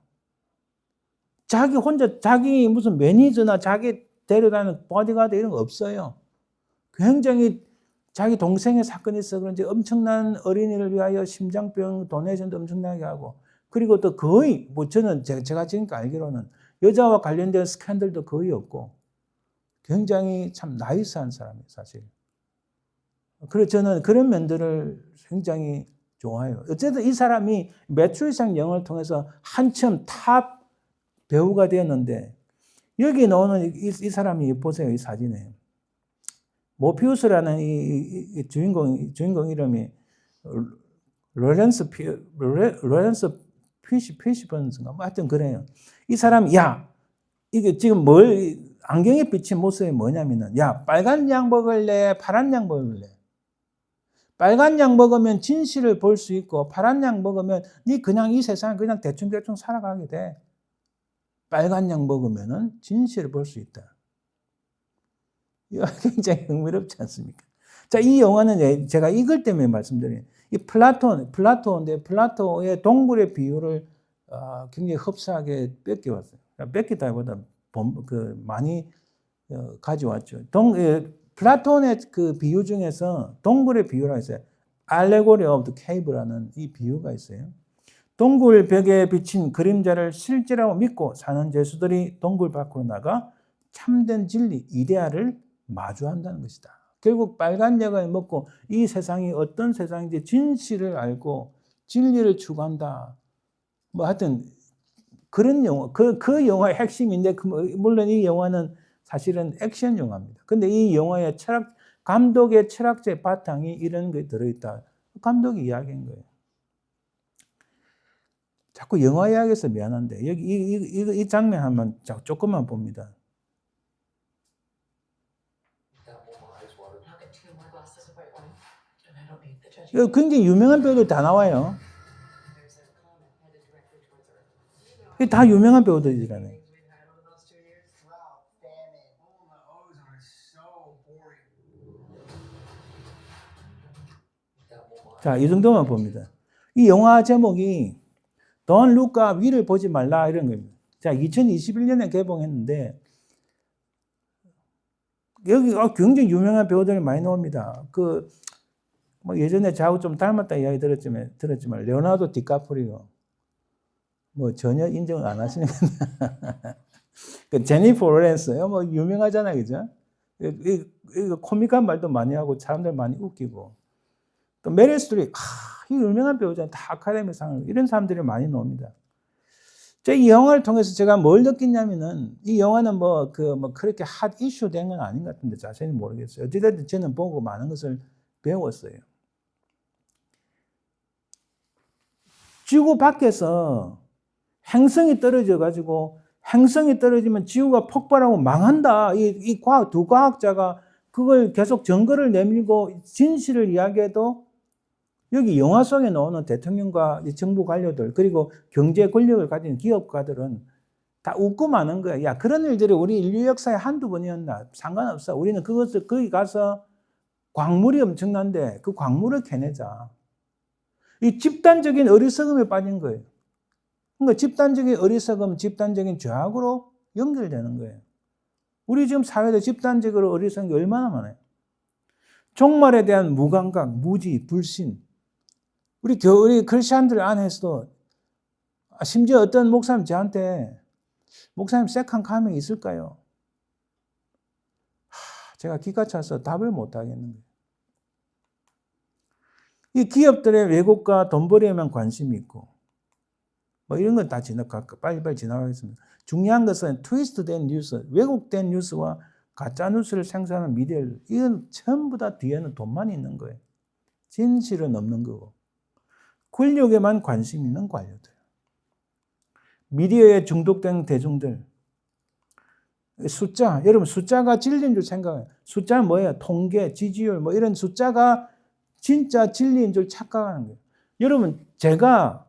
자기 혼자, 자기 무슨 매니저나 자기 데려다니는 보디가드 이런 거 없어요. 굉장히 자기 동생의 사건이 있어 그런지 엄청난 어린이를 위하여 심장병 도네이션도 엄청나게 하고, 그리고 또 거의, 저는 제가 지금까지 알기로는 여자와 관련된 스캔들도 거의 없고, 굉장히 참 나이스한 사람이에요, 사실. 그래서 저는 그런 면들을 굉장히 좋아해요. 어쨌든 이 사람이 매트릭스라는 영화를 통해서 한참 탑 배우가 되었는데, 여기 나오는 이 사람이 보세요, 이 사진에. 모피우스라는 이 주인공 이름이 로렌스 피시번스인가? 뭐 하여튼 그래요. 이 사람이, 이게 지금 안경에 비친 모습이 뭐냐면은, 빨간 약 먹을래? 파란 약 먹을래? 빨간 약 먹으면 진실을 볼 수 있고, 파란 약 먹으면 네 그냥 이 세상 그냥 대충 살아가게 돼. 빨간 약 먹으면은 진실을 볼 수 있다. 이거 굉장히 흥미롭지 않습니까? 자, 이 영화는 제가 이걸 때문에 말씀드려요. 이 플라톤인데 플라토의 동굴의 비유를 굉장히 흡사하게 뺏겨왔어요. 뺏기다기보다 많이 가져왔죠. 플라톤의 그 비유 중에서 동굴의 비유가 있어요. Allegory of the Cave라는 이 비유가 있어요. 동굴 벽에 비친 그림자를 실제라고 믿고 사는 죄수들이 동굴 밖으로 나가 참된 진리, 이데아를 마주한다는 것이다. 결국 빨간 약을 먹고 이 세상이 어떤 세상인지 진실을 알고 진리를 추구한다. 뭐 하여튼 그런 영화, 그 영화의 핵심인데, 물론 이 영화는 사실은 액션 영화입니다. 근데 이 영화의 감독의 철학적 바탕이 이런 게 들어있다. 감독이 이야기한 거예요. 자꾸 영화 이야기해서 미안한데 여기 이 장면 한번 조금만 봅니다. 이거 굉장히 유명한 배우들 다 나와요. 이게 다 유명한 배우들이잖아요. 자, 이 정도만 봅니다. 이 영화 제목이 Don't Look Up, 위를 보지 말라 이런 겁니다. 자, 2021년에 개봉했는데 여기 굉장히 유명한 배우들이 많이 나옵니다. 뭐 예전에 저하고 좀 닮았다 이야기 들었지만 레오나르도 디카프리오 뭐 전혀 인정을 안 하시는 그 제니퍼 로렌스 뭐 유명하잖아요, 그죠? 이거 코믹한 말도 많이 하고 사람들 많이 웃기고 또 메릴 스트립 이 유명한 배우잖아요. 다 아카데미 상을 이런 사람들이 많이 나옵니다. 이 영화를 통해서 제가 뭘 느꼈냐면은 이 영화는 뭐 그렇게 핫 이슈 된 건 아닌 것 같은데 자세히 모르겠어요. 어찌됐든 저는 보고 많은 것을 배웠어요. 지구 밖에서 행성이 떨어져가지고 행성이 떨어지면 지구가 폭발하고 망한다. 두 과학자가 그걸 계속 증거를 내밀고 진실을 이야기해도 여기 영화 속에 나오는 대통령과 정부 관료들 그리고 경제 권력을 가진 기업가들은 다 웃고 마는 거야. 야, 그런 일들이 우리 인류 역사에 한두 번이었나? 상관없어. 우리는 그것을 거기 가서 광물이 엄청난데 그 광물을 캐내자. 이 집단적인 어리석음에 빠진 거예요. 그러니까 집단적인 어리석음, 집단적인 죄악으로 연결되는 거예요. 우리 지금 사회에 집단적으로 어리석은 게 얼마나 많아요. 종말에 대한 무감각, 무지, 불신. 우리 크리스천들 안에서도 심지어 어떤 목사님 저한테 목사님 세컨 카밍이 있을까요? 제가 기가 차서 답을 못 하겠는 거예요. 이 기업들의 왜곡과 돈벌이에만 관심이 있고 뭐 이런 건 다 빨리빨리 지나가겠습니다. 중요한 것은 트위스트된 뉴스, 왜곡된 뉴스와 가짜 뉴스를 생산하는 미디어를 이건 전부 다 뒤에는 돈만 있는 거예요. 진실은 없는 거고 권력에만 관심 있는 관료들, 미디어에 중독된 대중들, 숫자, 여러분 숫자가 진리인 줄 생각해요. 숫자는 뭐예요? 통계, 지지율 뭐 이런 숫자가 진짜 진리인 줄 착각하는 거예요. 여러분 제가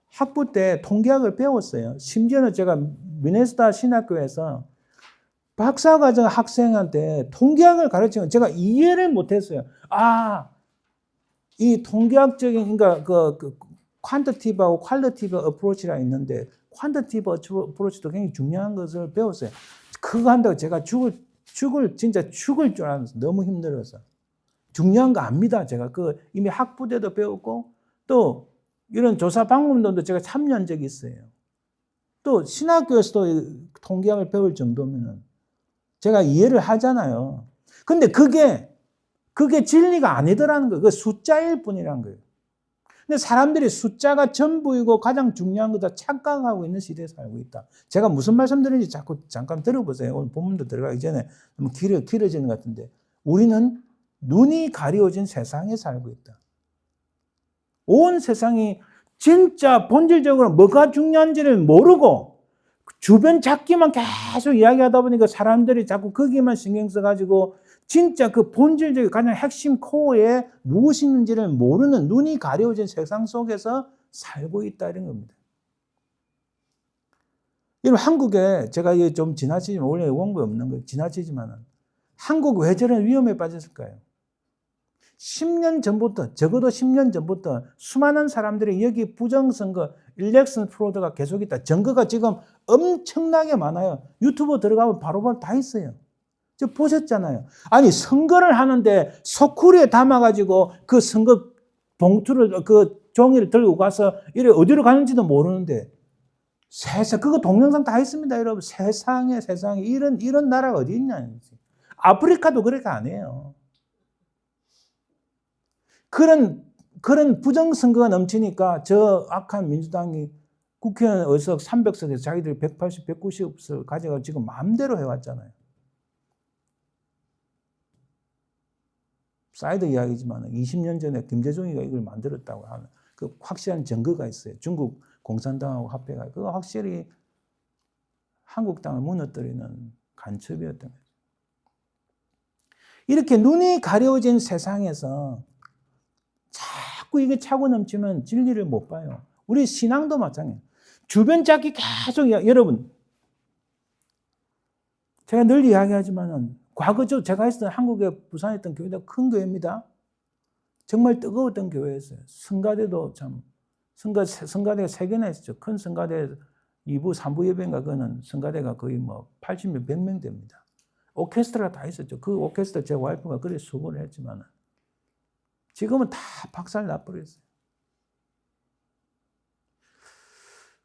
학부 때 통계학을 배웠어요. 심지어는 제가 미네소타 신학교에서 박사과정 학생한테 통계학을 가르치면 제가 이해를 못했어요. 이 통계학적인 그러니까 퀀티티브하고 퀄리티브 어프로치가 있는데 퀀티티브 어프로치도 굉장히 중요한 것을 배웠어요. 그거 한다고 제가 진짜 죽을 줄 알았어요. 너무 힘들어서. 중요한 거 압니다. 제가 이미 학부 때도 배웠고 또 이런 조사 방법론도 제가 참여한 적이 있어요. 또 신학교에서도 통계학을 배울 정도면은 제가 이해를 하잖아요. 근데 그게 진리가 아니더라는 거예요. 그 숫자일 뿐이라는 거예요. 근데 사람들이 숫자가 전부이고 가장 중요한 거다 착각하고 있는 시대에 살고 있다. 제가 무슨 말씀 드리는지 잠깐 들어보세요. 오늘 본문도 들어가기 전에 너무 길어지는 것 같은데 우리는 눈이 가려진 세상에 살고 있다. 온 세상이 진짜 본질적으로 뭐가 중요한지를 모르고 주변 잡기만 계속 이야기하다 보니까 사람들이 자꾸 거기만 신경 써가지고 진짜 그 본질적인 가장 핵심 코어에 무엇이 있는지를 모르는 눈이 가려진 세상 속에서 살고 있다 이런 겁니다. 여러분 한국에 제가 좀 지나치지만 원래 원고에 없는 거예요. 지나치지만은 한국 왜 저런 위험에 빠졌을까요? 10년 전부터 적어도 10년 전부터 수많은 사람들이 여기 부정선거 일렉션 프로드가 계속 있다. 증거가 지금 엄청나게 많아요. 유튜브 들어가면 바로바로 다 있어요. 저 보셨잖아요. 아니 선거를 하는데 소쿠리에 담아가지고 그 선거 봉투를 그 종이를 들고 가서 이래 어디로 가는지도 모르는데 세상 그거 동영상 다 있습니다, 여러분. 세상에 이런 나라가 어디 있냐. 아프리카도 그렇게 안 해요. 그런 부정선거가 넘치니까 저 악한 민주당이 국회의원 의석 300석에서 자기들이 180, 190석을 가져가고 지금 마음대로 해왔잖아요. 사이드 이야기지만 20년 전에 김대중이가 이걸 만들었다고 하는 그 확실한 증거가 있어요. 중국 공산당하고 합해가 그거 확실히 한국 땅을 무너뜨리는 간첩이었던 거죠. 이렇게 눈이 가려워진 세상에서 자꾸 이게 차고 넘치면 진리를 못 봐요. 우리 신앙도 마찬가지예요. 주변 짝이 계속 여러분 제가 늘 이야기하지만은 과거 제가 있었던 한국에 부산에 있던 교회도 큰 교회입니다. 정말 뜨거웠던 교회였어요. 성가대도 참 성가대가 3개나 있었죠. 큰 성가대 2부, 3부 예배인가 그거는 성가대가 거의 뭐 80명, 100명 됩니다. 오케스트라 다 있었죠. 그 오케스트라 제 와이프가 그래 수고를 했지만 지금은 다 박살 나버렸어요.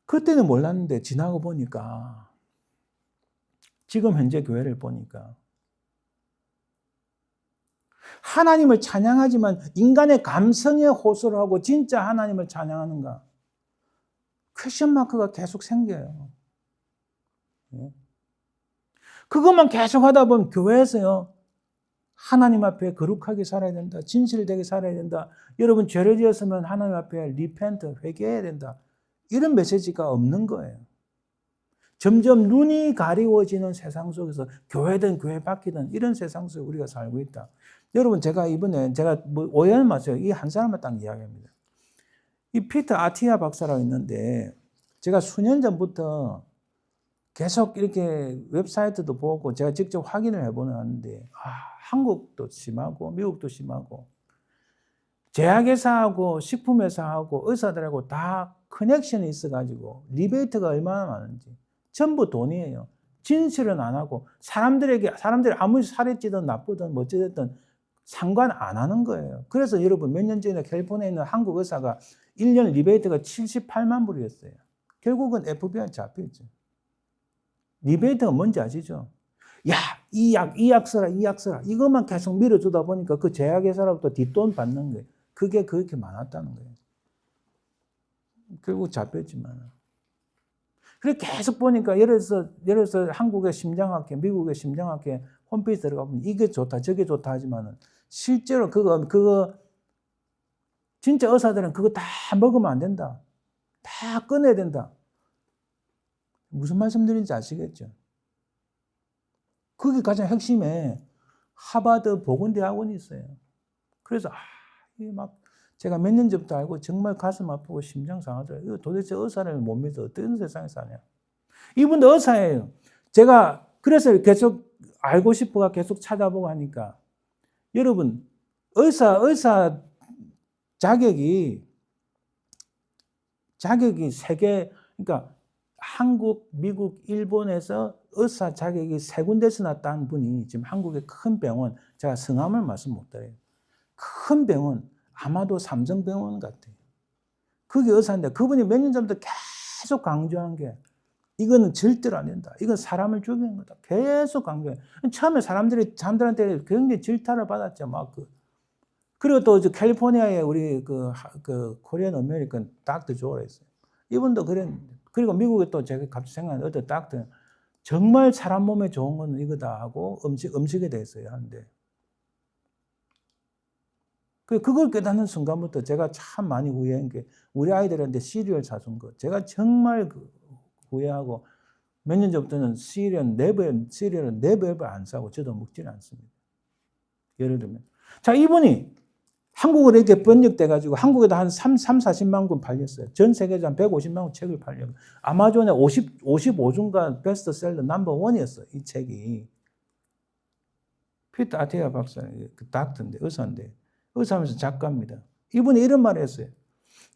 그때는 몰랐는데 지나고 보니까 지금 현재 교회를 보니까 하나님을 찬양하지만 인간의 감성에 호소를 하고 진짜 하나님을 찬양하는가? 퀘스천 마크가 계속 생겨요. 그것만 계속 하다 보면 교회에서요. 하나님 앞에 거룩하게 살아야 된다. 진실되게 살아야 된다. 여러분 죄를 지었으면 하나님 앞에 리펜트, 회개해야 된다. 이런 메시지가 없는 거예요. 점점 눈이 가리워지는 세상 속에서 교회든 교회 밖이든 이런 세상 속에 우리가 살고 있다. 여러분 제가 이번에 뭐 오해는 마세요. 이 한 사람만 딱 이야기합니다. 이 피터 아티아 박사라고 있는데 제가 수년 전부터 계속 이렇게 웹사이트도 보고 제가 직접 확인을 해보는데 한국도 심하고 미국도 심하고 제약회사하고 식품회사하고 의사들하고 다 커넥션이 있어가지고 리베이트가 얼마나 많은지 전부 돈이에요. 진실은 안 하고 사람들이 아무리 살이 찌든 나쁘든 뭐 어찌됐든 상관 안 하는 거예요. 그래서 여러분 몇 년 전에 캘리포니아에 있는 한국 의사가 1년 리베이트가 78만 불이었어요. 결국은 FBI 잡혔죠. 리베이트가 뭔지 아시죠? 야, 이 약 써라. 이것만 계속 밀어주다 보니까 그 제약회사로부터 뒷돈 받는 거예요. 그게 그렇게 많았다는 거예요. 결국 잡혔지만. 그래 계속 보니까 예를 들어서 한국의 심장학회, 미국의 심장학회 홈페이지 들어가 보면 이게 좋다, 저게 좋다 하지만은 실제로 그거 진짜 의사들은 그거 다 먹으면 안 된다. 다 끊어야 된다. 무슨 말씀드린지 아시겠죠? 그게 가장 핵심에 하버드 보건대학원이 있어요. 그래서 이게 막 제가 몇 년 전부터 알고 정말 가슴 아프고 심장 상하더라고요. 이거 도대체 의사를 못 믿어 어떤 세상에 사냐. 이분도 의사예요. 제가 그래서 계속 알고 싶어가 계속 찾아보고 하니까 여러분 의사 자격이 세계 그러니까 한국, 미국, 일본에서 의사 자격이 3군데서 딴 분이 지금 한국의 큰 병원, 제가 성함을 말씀 못 드려요. 큰 병원, 아마도 삼성병원 같아요. 그게 의사인데 그분이 몇 년 전부터 계속 강조한 게 이거는 절대로 안 된다. 이건 사람을 죽이는 거다. 계속 강조해요. 처음에 사람들한테 굉장히 질타를 받았죠. 그리고 또 캘리포니아에 우리 그 코리안 아메리칸 닥터 조라 있어요. 이분도 그랬는데. 그리고 미국에 또 제가 갑자기 생각나는 어떤 닥터 정말 사람 몸에 좋은 건 이거다 하고 음식에 대해서 하는데 그걸 깨닫는 순간부터 제가 참 많이 후회한 게 우리 아이들한테 시리얼 사준 거 제가 정말 후회하고 몇 년 전부터는 시리얼은 네버 안 사고 저도 먹지는 않습니다. 예를 들면 자 이분이 한국어로 이렇게 번역돼가지고 한국에도 한 40만 권 팔렸어요. 전 세계에서 한 150만 권 책을 팔려요. 아마존에 55주간 베스트셀러 넘버 1이었어요. 이 책이. 피터 아티아 박사는 그 닥터인데 의사면서 작가입니다. 이분이 이런 말을 했어요.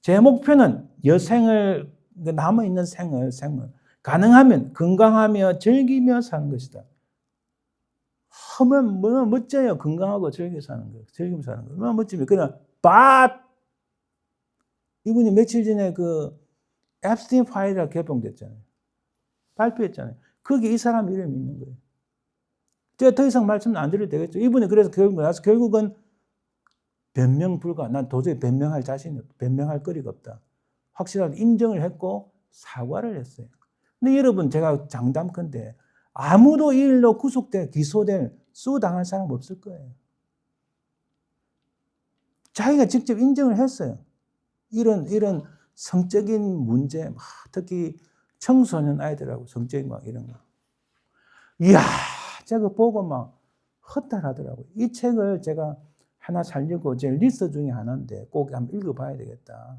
제 목표는 여생을 남아있는 생을 가능하면 건강하며 즐기며 사는 것이다. 하면 뭐 멋져요. 건강하고 즐기면서 사는 거. 얼마나 멋집니까? 그냥 이분이 며칠 전에 그 앱스틴 파일이 개봉됐잖아요. 발표했잖아요. 거기 이 사람 이름이 있는 거예요. 제가 더 이상 말씀 안 드려도 되겠죠. 이분이 그래서 결국은 변명 불가. 난 도저히 변명할 거리가 없다. 확실하게 인정을 했고 사과를 했어요. 근데 여러분 제가 장담컨대 아무도 이 일로 기소될 수당할 사람 없을 거예요. 자기가 직접 인정을 했어요. 이런 성적인 문제, 특히 청소년 아이들하고 성적인 막 이런 거. 이야, 제가 보고 막 허탈하더라고요. 이 책을 제가 하나 살려고 제 리스트 중에 하나인데 꼭 한번 읽어봐야 되겠다.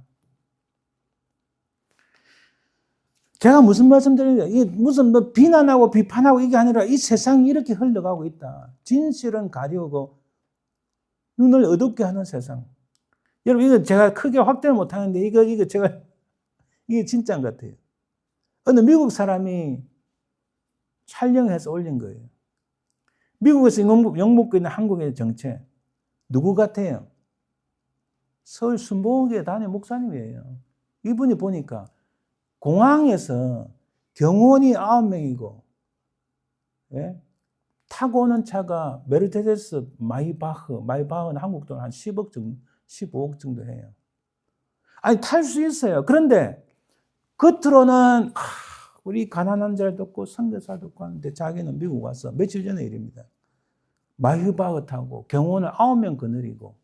제가 무슨 말씀드리냐, 이게 무슨 뭐 비난하고 비판하고 이게 아니라 이 세상이 이렇게 흘러가고 있다. 진실은 가리우고 눈을 어둡게 하는 세상. 여러분, 이거 제가 크게 확대를 못 하는데 이거 제가 이게 진짜인 것 같아요. 어느 미국 사람이 촬영해서 올린 거예요. 미국에서 욕먹고 있는 한국의 정체. 누구 같아요? 서울 순복음교회 담임 목사님이에요. 이분이 보니까 공항에서 경호원이 9명이고, 예? 타고 오는 차가 메르세데스 마이바흐는 한국 돈 한 10억 정도, 15억 정도 해요. 아니, 탈 수 있어요. 그런데 겉으로는 우리 가난한 자를 돕고 선교사 돕고 하는데 자기는 미국 와서 며칠 전에 일입니다. 마이바흐 타고 경호원을 9명 거느리고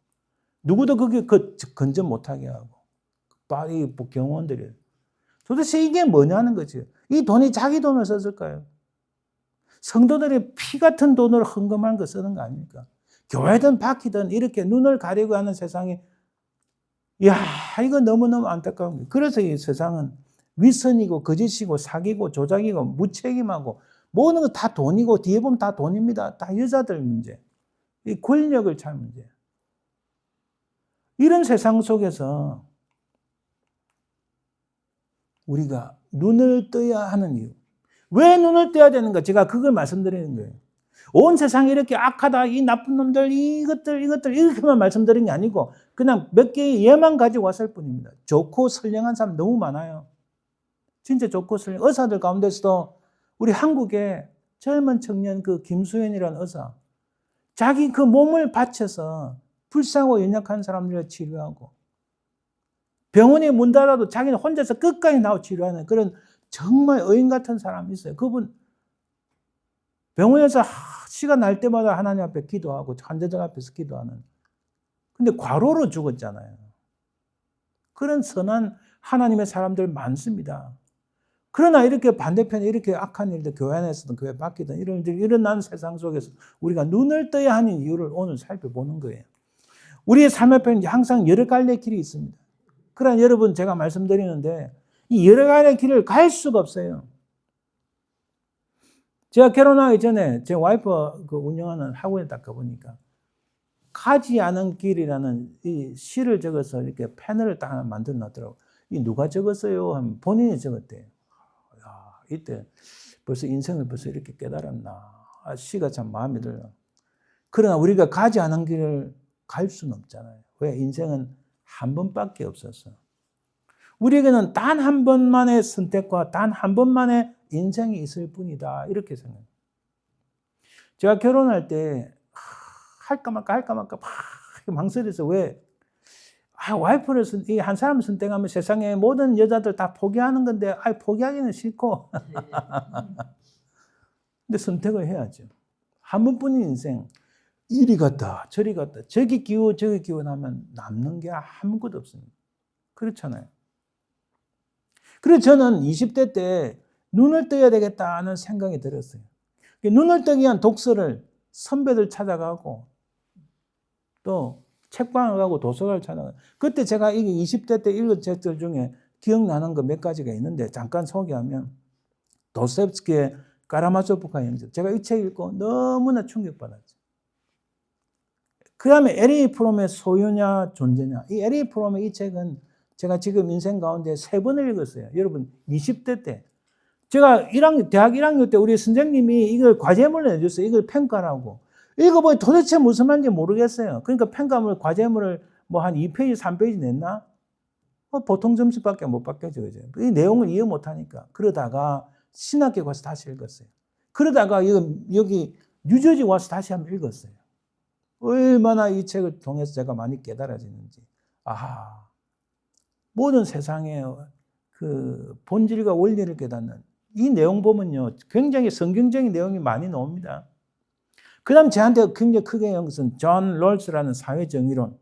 누구도 그게 건전 못하게 하고 파리 경호원들이 도대체 이게 뭐냐는 거지. 이 돈이 자기 돈을 썼을까요? 성도들이 피 같은 돈을 헌금하는 거 쓰는 거 아닙니까? 교회든 바퀴든 이렇게 눈을 가리고 하는 세상이, 이야, 이거 너무너무 안타까운 거예요. 그래서 이 세상은 위선이고 거짓이고 사기고 조작이고 무책임하고 모든 거 다 돈이고 뒤에 보면 다 돈입니다. 다 여자들 문제. 이 권력을 찾는 문제. 이런 세상 속에서 우리가 눈을 떠야 하는 이유. 왜 눈을 떠야 되는가? 제가 그걸 말씀드리는 거예요. 온 세상이 이렇게 악하다, 이 나쁜 놈들, 이것들, 이렇게만 말씀드리는 게 아니고 그냥 몇 개의 예만 가지고 왔을 뿐입니다. 좋고 선량한 사람 너무 많아요. 진짜 좋고 선량한 의사들 가운데서도 우리 한국의 젊은 청년 그 김수현이라는 의사, 자기 그 몸을 바쳐서 불쌍하고 연약한 사람들을 치료하고 병원에 문 닫아도 자기는 혼자서 끝까지 나와 치료하는 그런 정말 의인 같은 사람이 있어요. 그분 병원에서 시간 날 때마다 하나님 앞에 기도하고 환자들 앞에서 기도하는. 근데 과로로 죽었잖아요. 그런 선한 하나님의 사람들 많습니다. 그러나 이렇게 반대편에 이렇게 악한 일들, 교회 안에서든 교회 밖이든 이런 일들이 일어나는 세상 속에서 우리가 눈을 떠야 하는 이유를 오늘 살펴보는 거예요. 우리의 삶 앞에는 항상 여러 갈래 길이 있습니다. 그러나 여러분, 제가 말씀드리는데 이 여러 갈래 길을 갈 수가 없어요. 제가 결혼하기 전에 제 와이프 그 운영하는 학원에 딱 가보니까 가지 않은 길이라는 이 시를 적어서 이렇게 패널을 딱 하나 만들어 놨더라고요. 이 누가 적었어요? 하면 본인이 적었대요. 야, 이때 벌써 인생을 벌써 이렇게 깨달았나. 시가 참 마음에 들어요. 그러나 우리가 가지 않은 길을 갈 수는 없잖아요. 왜? 인생은 한 번밖에 없어서. 우리에게는 단 한 번만의 선택과 단 한 번만의 인생이 있을 뿐이다. 이렇게 생각해요. 제가 결혼할 때 할까 말까 막 망설여서 왜? 와이프를 한 사람을 선택하면 세상의 모든 여자들 다 포기하는 건데 포기하기는 싫고 근데 선택을 해야죠. 한 번뿐인 인생. 이리 갔다 저리 갔다 저기 기워 저기 기워 하면 남는 게 아무것도 없습니다. 그렇잖아요. 그래서 저는 20대 때 눈을 떠야 되겠다는 생각이 들었어요. 눈을 뜨기 위한 독서를 선배들 찾아가고 또 책방을 가고 도서관을 찾아가고 그때 제가 이게 20대 때 읽은 책들 중에 기억나는 거 몇 가지가 있는데 잠깐 소개하면 도스토옙스키의 까라마조프카 형제. 제가 이 책 읽고 너무나 충격받았죠. 그 다음에 에리 프롬의 소유냐 존재냐. 이 에리 프롬의 이 책은 제가 지금 인생 가운데 3번을 읽었어요. 여러분 20대 때. 제가 대학 1학년 때 우리 선생님이 이걸 과제물을 내줬어요. 이걸 평가라고. 읽어보니 도대체 무슨 말인지 모르겠어요. 그러니까 평가물, 과제물을 뭐 한 2페이지, 3페이지 냈나? 보통 점수밖에 못 받겠죠. 그죠? 이 내용을 이해 못하니까. 그러다가 신학교 가서 다시 읽었어요. 그러다가 여기 뉴저지 와서 다시 한번 읽었어요. 얼마나 이 책을 통해서 제가 많이 깨달아지는지. 아하. 모든 세상의 그 본질과 원리를 깨닫는 이 내용 보면요. 굉장히 성경적인 내용이 많이 나옵니다. 그 다음 저한테 굉장히 크게 한 것은 존 롤스라는 사회정의론.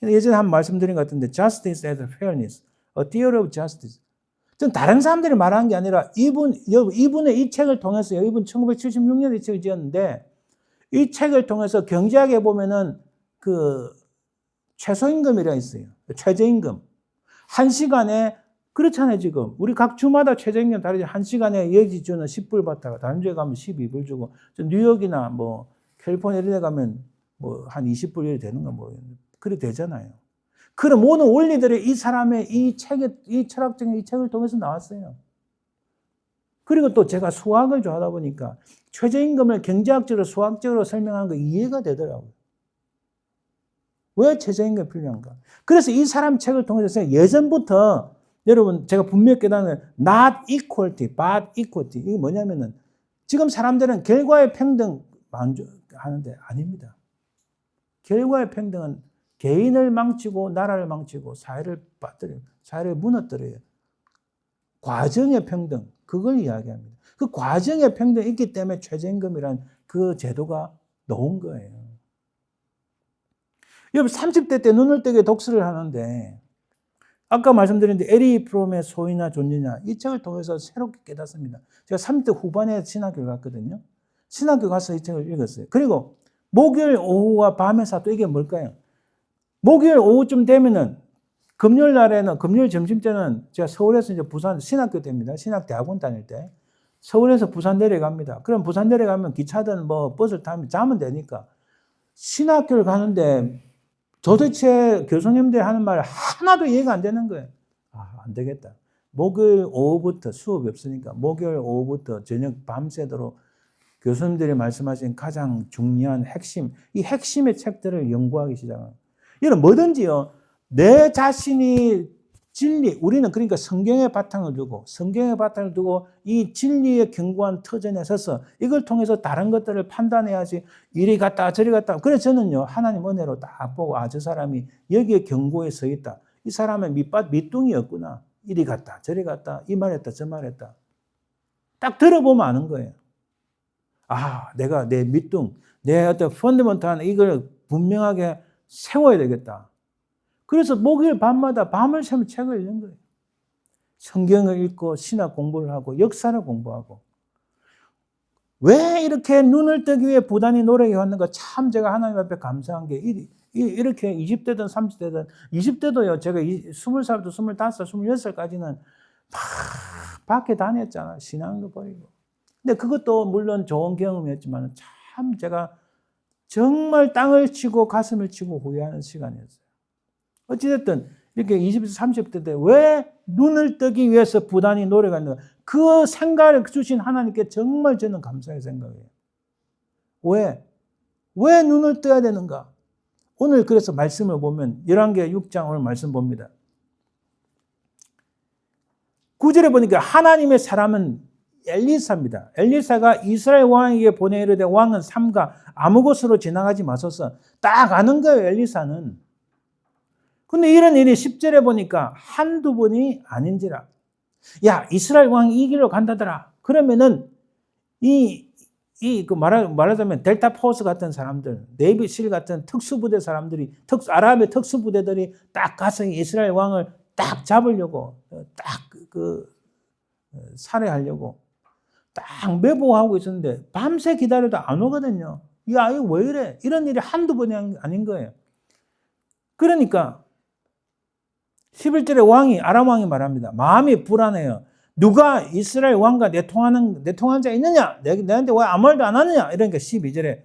예전에 한 말씀드린 것 같은데 justice as fairness, a theory of justice. 전 다른 사람들이 말하는 게 아니라 이분의 이 책을 통해서 이분 1976년에 이 책을 지었는데 이 책을 통해서 경제학에 보면은 그 최소임금이라 있어요. 최저임금. 한 시간에 그렇잖아요, 지금. 우리 각 주마다 최저임금 다르지. 한 시간에 여기 주는 10불 받다가 다른 주에 가면 12불 주고, 뉴욕이나 뭐 캘리포니아 이런 데 가면 뭐 한 20불 이렇게 되는 거 뭐, 그래 되잖아요. 그런 모든 원리들이 이 사람의 이 철학적인 이 책을 통해서 나왔어요. 그리고 또 제가 수학을 좋아하다 보니까 최저임금을 경제학적으로 수학적으로 설명하는 거 이해가 되더라고요. 왜 최저임금이 필요한가? 그래서 이 사람 책을 통해서 예전부터 여러분 제가 분명히 깨닫는 not equality, but equality. 이게 뭐냐면은 지금 사람들은 결과의 평등 만족하는데 아닙니다. 결과의 평등은 개인을 망치고 나라를 망치고 사회를 빠뜨려요. 사회를 무너뜨려요. 과정의 평등, 그걸 이야기합니다. 그 과정의 평등이 있기 때문에 최저임금이란 그 제도가 나온 거예요. 여러분 30대 때 눈을 뜨게 독서를 하는데 아까 말씀드린 에리 프롬의 소유나 존재냐 이 책을 통해서 새롭게 깨닫습니다. 제가 30대 후반에 신학교를 갔거든요. 신학교 가서 이 책을 읽었어요. 그리고 목요일 오후와 밤의 사도 이게 뭘까요? 목요일 오후쯤 되면은 금요일 날에는 금요일 점심 때는 제가 서울에서 이제 부산 신학교 때입니다. 신학대학원 다닐 때 서울에서 부산 내려갑니다. 그럼 부산 내려가면 기차든 뭐 버스를 타면 자면 되니까 신학교를 가는데 도대체 교수님들이 하는 말 하나도 이해가 안 되는 거예요. 아, 안 되겠다. 목요일 오후부터 수업이 없으니까 목요일 오후부터 저녁 밤새도록 교수님들이 말씀하신 가장 중요한 핵심, 이 핵심의 책들을 연구하기 시작합니다. 이런 뭐든지요. 내 자신이 진리, 우리는 그러니까 성경의 바탕을 두고 이 진리의 견고한 터전에 서서 이걸 통해서 다른 것들을 판단해야지 이리 갔다 저리 갔다. 그래서 저는요 하나님 은혜로 딱 보고 아, 저 사람이 여기에 견고에 서 있다. 이 사람의 밑둥이었구나. 이리 갔다 저리 갔다 이 말했다 저 말했다. 딱 들어보면 아는 거예요. 아, 내가 내 밑둥, 내 어떤 펀더먼탈한 이걸 분명하게 세워야 되겠다. 그래서 목요일 밤마다 밤을 새면 책을 읽는 거예요. 성경을 읽고 신학 공부를 하고 역사를 공부하고. 왜 이렇게 눈을 뜨기 위해 부단히 노력해 왔는가? 참 제가 하나님 앞에 감사한 게 이렇게 20대든 30대든 20대도요. 제가 20살부터 25살, 26살까지는 막 밖에 다녔잖아. 신앙도 버리고. 근데 그것도 물론 좋은 경험이었지만 참 제가 정말 땅을 치고 가슴을 치고 후회하는 시간이었어요. 어찌됐든 이렇게 20대, 30대 때 왜 눈을 뜨기 위해서 부단히 노력했는가? 그 생각을 주신 하나님께 정말 저는 감사의 생각이에요. 왜? 왜 눈을 떠야 되는가? 오늘 그래서 말씀을 보면 열왕기하 6장 오늘 말씀 봅니다. 9절에 보니까 하나님의 사람은 엘리사입니다. 엘리사가 이스라엘 왕에게 보내 이르되 왕은 삼가 아무 곳으로 지나가지 마소서. 딱 아는 거예요, 엘리사는. 근데 이런 일이 10절에 보니까 한두 번이 아닌지라. 야, 이스라엘 왕이 이 길로 간다더라. 그러면은 말하자면 델타 포스 같은 사람들, 네이비실 같은 특수부대 사람들이, 아랍의 특수부대들이 딱 가서 이스라엘 왕을 딱 잡으려고, 딱 살해하려고 딱 매보하고 있었는데 밤새 기다려도 안 오거든요. 야, 이거 왜 이래? 이런 일이 한두 번이 아닌 거예요. 그러니까 11절에 아람 왕이 말합니다. 마음이 불안해요. 누가 이스라엘 왕과 내통한 자 있느냐? 내한테 왜 아무 말도 안 하느냐? 이러니까 12절에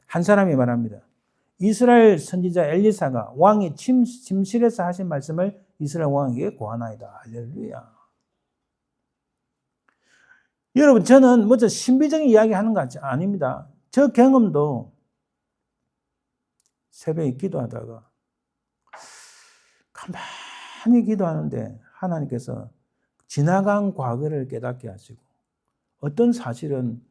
한 사람이 말합니다. 이스라엘 선지자 엘리사가 왕이 침실에서 하신 말씀을 이스라엘 왕에게 고하나이다. 할렐루야. 여러분, 저는 먼저 신비적인 이야기 하는 거 아닙니다. 저 경험도 새벽에 기도하다가 가만히 기도하는데 하나님께서 지나간 과거를 깨닫게 하시고 어떤 사실은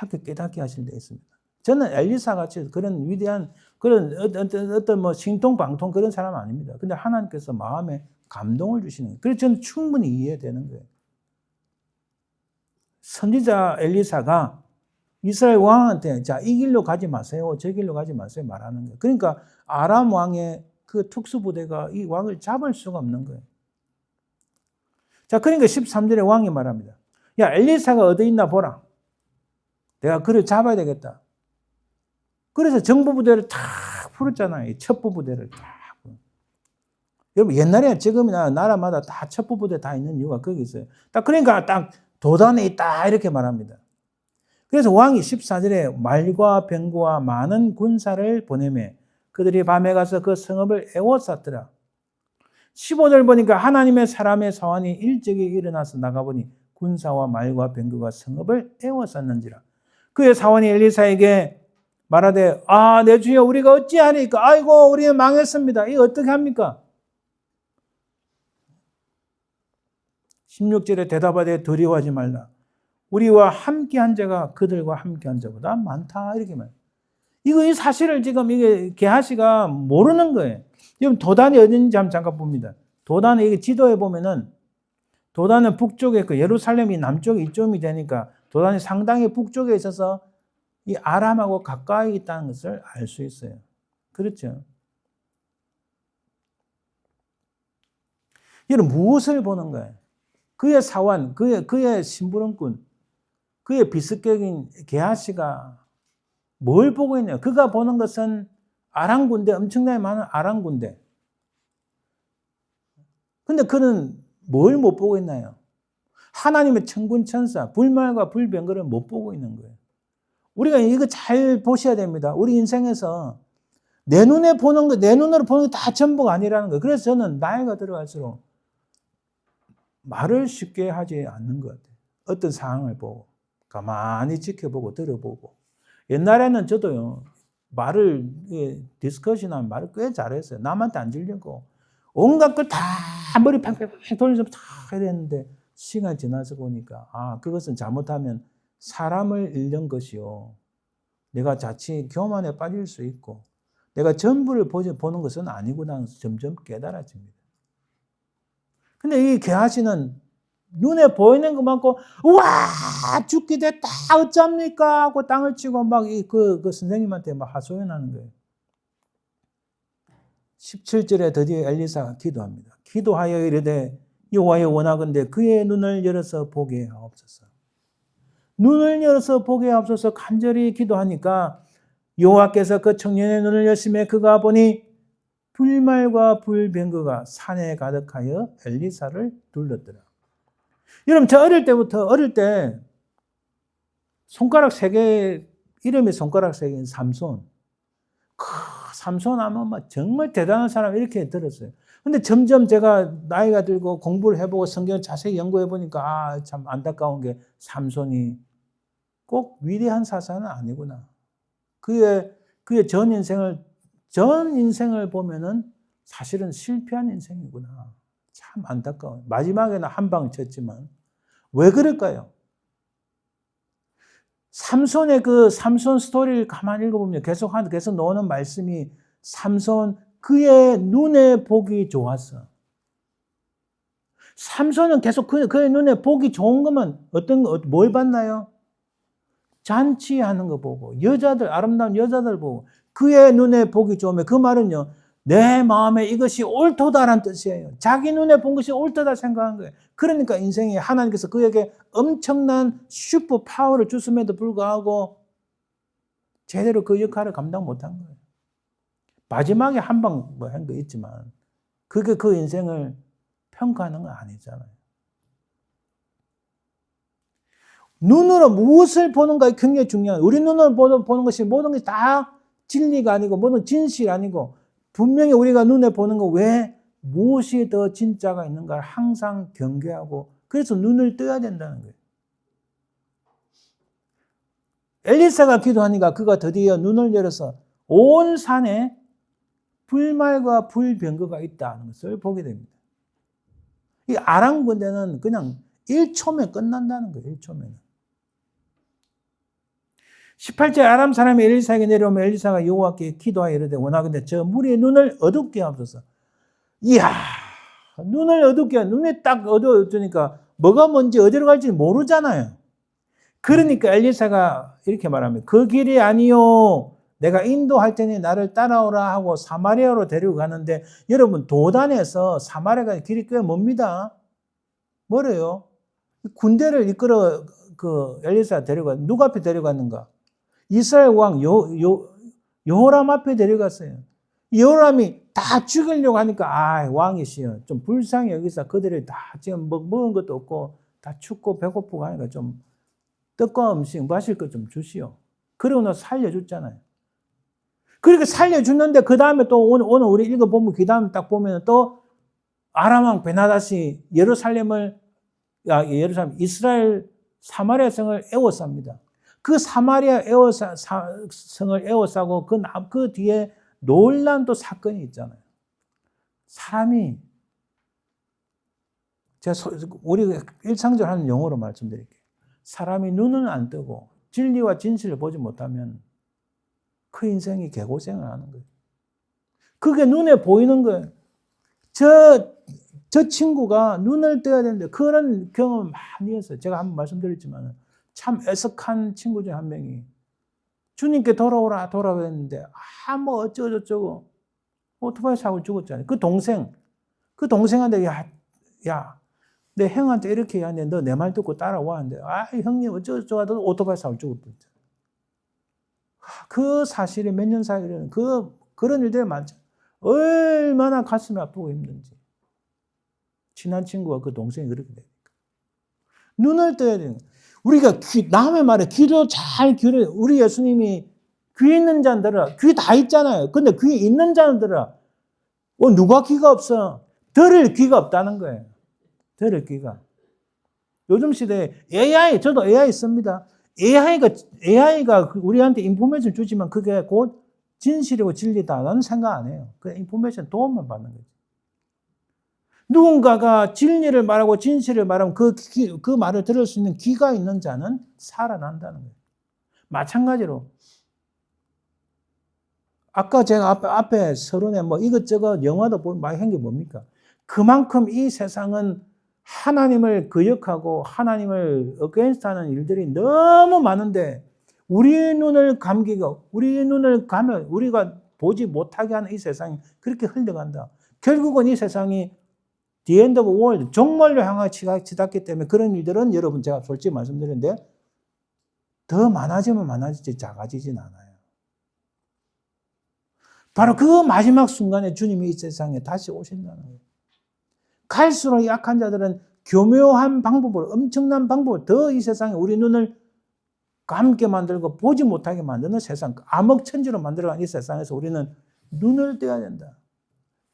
이렇게 깨닫게 하실 때 있습니다. 저는 엘리사 같이 그런 위대한 그런 어떤 뭐 신통방통 그런 사람 아닙니다. 근데 하나님께서 마음에 감동을 주시는 거예요. 그래서 저는 충분히 이해되는 거예요. 선지자 엘리사가 이스라엘 왕한테 자, 이 길로 가지 마세요. 저 길로 가지 마세요. 말하는 거예요. 그러니까 아람 왕의 그 특수부대가 이 왕을 잡을 수가 없는 거예요. 자, 그러니까 13절에 왕이 말합니다. 야, 엘리사가 어디 있나 보라. 내가 그를 잡아야 되겠다. 그래서 정보부대를 탁 풀었잖아요. 첩보부대를 탁. 여러분, 옛날에 지금이나 나라마다 다 첩보부대 다 있는 이유가 거기 있어요. 딱 그러니까 딱 도단에 있다 이렇게 말합니다. 그래서 왕이 14절에 말과 병거와 많은 군사를 보내매 그들이 밤에 가서 그 성읍을 에워쌌더라. 15절 보니까 하나님의 사람의 사환이 일찍이 일어나서 나가보니 군사와 말과 병거가 성읍을 에워쌌는지라. 그의 사환이 엘리사에게 말하되 내 주여 우리가 어찌하리까? 아이고 우리는 망했습니다. 이거 어떻게 합니까? 16절에 대답하되 두려워하지 말라. 우리와 함께한 자가 그들과 함께한 자보다 많다. 이렇게 말해요. 이 사실을 지금 이게 게하시가 모르는 거예요. 지금 도단이 어딘지 한번 잠깐 봅니다. 도단이 이게 지도에 보면은 도단은 북쪽에 있고 예루살렘이 남쪽에 이쪽이 되니까 도단이 상당히 북쪽에 있어서 이 아람하고 가까이 있다는 것을 알 수 있어요. 그렇죠? 이는 무엇을 보는 거예요? 그의 사원, 그의 심부름꾼, 그의 비습격인 게하시가 뭘 보고 있냐? 그가 보는 것은 아람 군대, 엄청나게 많은 아람 군대. 근데 그는 뭘 못 보고 있나요? 하나님의 천군 천사, 불말과 불병거를 못 보고 있는 거예요. 우리가 이거 잘 보셔야 됩니다. 우리 인생에서 내 눈에 보는 거, 내 눈으로 보는 게 다 전부가 아니라는 거예요. 그래서 저는 나이가 들어갈수록 말을 쉽게 하지 않는 것 같아요. 어떤 상황을 보고 가만히 지켜보고 들어보고. 옛날에는 저도요, 디스커션하면 말을 꽤 잘했어요. 남한테 안 질려고. 온갖 걸 다 머리 팽팽팽 돌려서 다 해야 되는데, 시간이 지나서 보니까, 그것은 잘못하면 사람을 잃는 것이요. 내가 자칫 교만에 빠질 수 있고, 내가 전부를 보는 것은 아니구나 점점 깨달아집니다. 근데 이 게하시는 눈에 보이는 것만큼 우와 죽게 됐다 어쩝니까 하고 땅을 치고 막 그 선생님한테 막 하소연하는 거예요. 17절에 드디어 엘리사가 기도합니다. 기도하여 이르되 여호와여 원하건대 그의 눈을 열어서 보게 하옵소서. 눈을 열어서 보게 하옵소서 간절히 기도하니까 여호와께서 그 청년의 눈을 여심해 그가 보니 불말과 불병거가 산에 가득하여 엘리사를 둘렀더라. 여러분, 저 어릴 때 손가락 3개, 이름이 손가락 3개인 삼손. 삼손 하면 정말 대단한 사람 이렇게 들었어요. 근데 점점 제가 나이가 들고 공부를 해보고 성경을 자세히 연구해 보니까 참 안타까운 게 삼손이 꼭 위대한 사사는 아니구나. 그의 전 인생을 보면은 사실은 실패한 인생이구나. 참 안타까워요. 마지막에는 한 방 쳤지만 왜 그럴까요? 삼손의 삼손 스토리를 가만히 읽어보면 계속 나오는 말씀이 삼손 그의 눈에 보기 좋았어. 삼손은 계속 그의 눈에 보기 좋은 것만 뭘 봤나요? 잔치하는 거 보고 아름다운 여자들 보고 그의 눈에 보기 좋으면 그 말은요. 내 마음에 이것이 옳도다라는 뜻이에요. 자기 눈에 본 것이 옳도다 생각한 거예요. 그러니까 인생에 하나님께서 그에게 엄청난 슈퍼 파워를 주심에도 불구하고 제대로 그 역할을 감당 못한 거예요. 마지막에 한 방 한 거 있지만 그게 그 인생을 평가하는 건 아니잖아요. 눈으로 무엇을 보는가 굉장히 중요해요. 우리 눈으로 보는 것이 모든 것이 다 진리가 아니고 모든 진실이 아니고 분명히 우리가 눈에 보는 거 왜 무엇이 더 진짜가 있는가를 항상 경계하고 그래서 눈을 떠야 된다는 거예요. 엘리사가 기도하니까 그가 드디어 눈을 열어서 온 산에 불말과 불병거가 있다는 것을 보게 됩니다. 이 아람 군대는 그냥 1초면 끝난다는 거예요. 1초면. 18절 아람 사람이 엘리사에게 내려오면 엘리사가 여호와께 기도하여 이르되 원하건대 저 무리의 눈을 어둡게 하옵소서. 이야, 눈에 딱 어두워지니까 뭐가 뭔지 어디로 갈지 모르잖아요. 그러니까 엘리사가 이렇게 말합니다. 그 길이 아니요 내가 인도할 테니 나를 따라오라 하고 사마리아로 데리고 가는데 여러분 도단에서 사마리아가 길이 꽤 멉니다. 멀어요. 군대를 이끌어 엘리사 데려가 누가 앞에 데려갔는가? 이스라엘 왕 여호람 앞에 데려갔어요. 여호람이 다 죽이려고 하니까 왕이시여 좀 불쌍히 여기서 그들이 다 지금 먹은 것도 없고 다 춥고 배고프고 하니까 좀 떡과 음식 마실 것 좀 주시오. 그러고 나서 살려줬잖아요. 그렇게 살려줬는데 그 다음에 또 오늘 우리 읽어보면 그 다음에 딱 보면 또 아람 왕 베나닷이 이스라엘 사마리아 성을 에워쌉니다. 그 사마리아 성을 에워싸고 그 뒤에 놀란 또 사건이 있잖아요. 사람이 우리가 일상적으로 하는 용어로 말씀드릴게요. 사람이 눈은 안 뜨고 진리와 진실을 보지 못하면 그 인생이 개고생을 하는 거예요. 그게 눈에 보이는 거예요. 저 친구가 눈을 떠야 되는데 그런 경험을 많이 했어요. 제가 한번 말씀드렸지만 참 애석한 친구 중 한 명이 주님께 돌아오라 했는데 뭐 어쩌고저쩌고 오토바이 사고 죽었잖아요. 그 동생한테 야 내 형한테 이렇게 얘기하는데 너 내 말 듣고 따라와 하는데 형님 어쩌고저쩌고 하다가 오토바이 사고 죽었거든요. 그 사실이 몇 년 사이에 일어나는 그런 일들이 많죠. 얼마나 가슴이 아프고 힘든지. 친한 친구와 그 동생이 그렇게 되니까. 눈을 떠야 되는 거예요. 우리가 남의 말에 귀도 잘 기울여. 우리 예수님이 귀 있는 자는 들으라. 귀 다 있잖아요. 근데 귀 있는 자는 들으라. 누가 귀가 없어? 들을 귀가 없다는 거예요. 들을 귀가. 요즘 시대에 저도 AI 씁니다. AI가 우리한테 인포메이션 주지만 그게 곧 진실이고 진리다. 나는 생각 안 해요. 그냥 인포메이션 도움만 받는 거지. 누군가가 진리를 말하고 진실을 말하면 그 말을 들을 수 있는 귀가 있는 자는 살아난다는 거예요. 마찬가지로 아까 제가 앞에 서론에 이것저것 영화도 보면 많이 한 게 뭡니까? 그만큼 이 세상은 하나님을 거역하고 하나님을 어게인스트하는 일들이 너무 많은데 우리 눈을 감기고 우리 눈을 가면 우리가 보지 못하게 하는 이 세상이 그렇게 흘러간다. 결국은 이 세상이 The end of the world, 종말로 향하여 치닫기 때문에 그런 일들은 여러분 제가 솔직히 말씀드렸는데 더 많아지면 많아지지 작아지진 않아요. 바로 그 마지막 순간에 주님이 이 세상에 다시 오신다는 거예요. 갈수록 약한 자들은 교묘한 방법으로 엄청난 방법으로 더 이 세상에 우리 눈을 감게 만들고 보지 못하게 만드는 세상 암흑천지로 만들어간 이 세상에서 우리는 눈을 떼야 된다.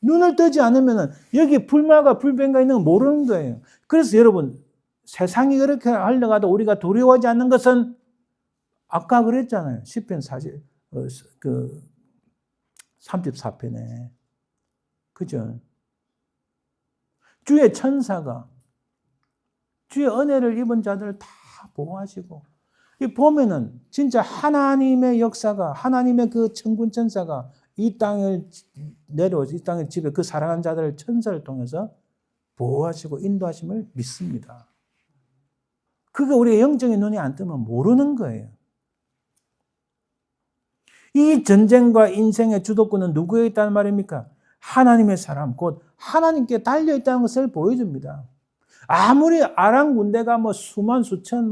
눈을 뜨지 않으면 여기 불말과 불변가 있는 거 모르는 거예요. 그래서 여러분 세상이 그렇게 흘러가도 우리가 두려워하지 않는 것은 아까 그랬잖아요. 시편 34편에 그죠? 주의 천사가 주의 은혜를 입은 자들을 다 보호하시고 이 보면은 진짜 하나님의 역사가 하나님의 그 천군 천사가 이 땅을 내려오서 이 땅의 집에 그 사랑하는 자들을 천사를 통해서 보호하시고 인도하심을 믿습니다. 그게 우리의 영적인 눈이 안 뜨면 모르는 거예요. 이 전쟁과 인생의 주도권은 누구에 있다는 말입니까? 하나님의 사람, 곧 하나님께 달려있다는 것을 보여줍니다. 아무리 아람 군대가 수만, 수천,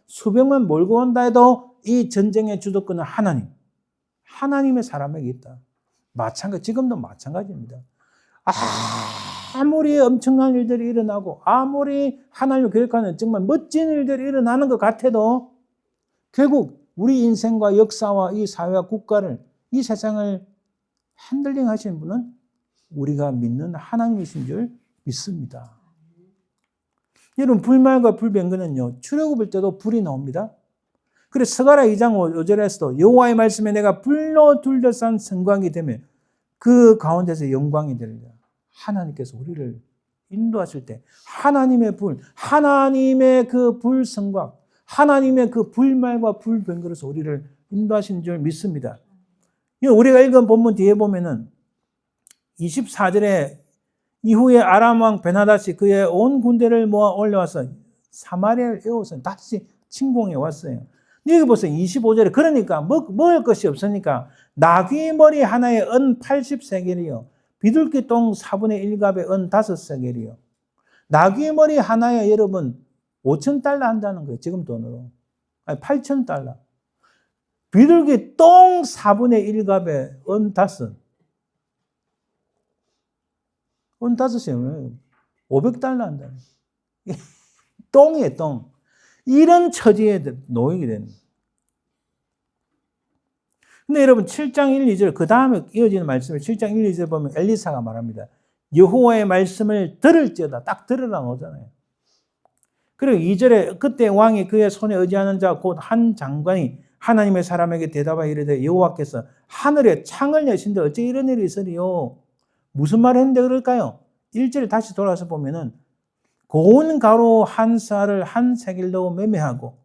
수백만 몰고 온다 해도 이 전쟁의 주도권은 하나님의 사람에게 있다. 지금도 마찬가지입니다. 아무리 엄청난 일들이 일어나고 아무리 하나님을 기억하는 정말 멋진 일들이 일어나는 것 같아도 결국 우리 인생과 역사와 이 사회와 국가를 이 세상을 핸들링 하시는 분은 우리가 믿는 하나님이신 줄 믿습니다. 여러분 불말과 불병거는요 출애굽일 때도 불이 나옵니다. 그래서 스가랴 2장 5절에서도 여호와의 말씀에 내가 불로 둘러싼 성곽이 되며 그 가운데서 영광이 되리라. 하나님께서 우리를 인도하실 때 하나님의 불, 하나님의 그 불성곽, 하나님의 그 불말과 불병거로서 우리를 인도하신 줄 믿습니다. 우리가 읽은 본문 뒤에 보면은 24절에 이후에 아람 왕 베나닷이 그의 온 군대를 모아 올려와서 사마리아를 에워서 다시 침공해 왔어요. 여기 보세요. 25절에 그러니까 먹을 것이 없으니까 나귀 머리 하나에 은 80세겔이요. 비둘기 똥 4분의 1갑에 은 5세겔이요. 나귀 머리 하나에 여러분 5,000달러 한다는 거예요. 지금 돈으로. 아니 8,000달러. 비둘기 똥 4분의 1갑에 은 5. 은 5이면 500달러 한다는 거예요. 똥이에요, 똥. 이런 처지에 놓이게 되는 거예요. 근데 여러분 7장 1, 2절 그 다음에 이어지는 말씀을 7장 1, 2절 보면 엘리사가 말합니다. 여호와의 말씀을 들을지어다. 딱 들으라 나오잖아요. 그리고 2절에 그때 왕이 그의 손에 의지하는 자 곧 한 장관이 하나님의 사람에게 대답하여 이르되 여호와께서 하늘에 창을 여신데 어째 이런 일이 있으리요. 무슨 말을 했는데 그럴까요? 1절에 다시 돌아서 보면은 고운 가루 한 쌀을 한 세겔로 매매하고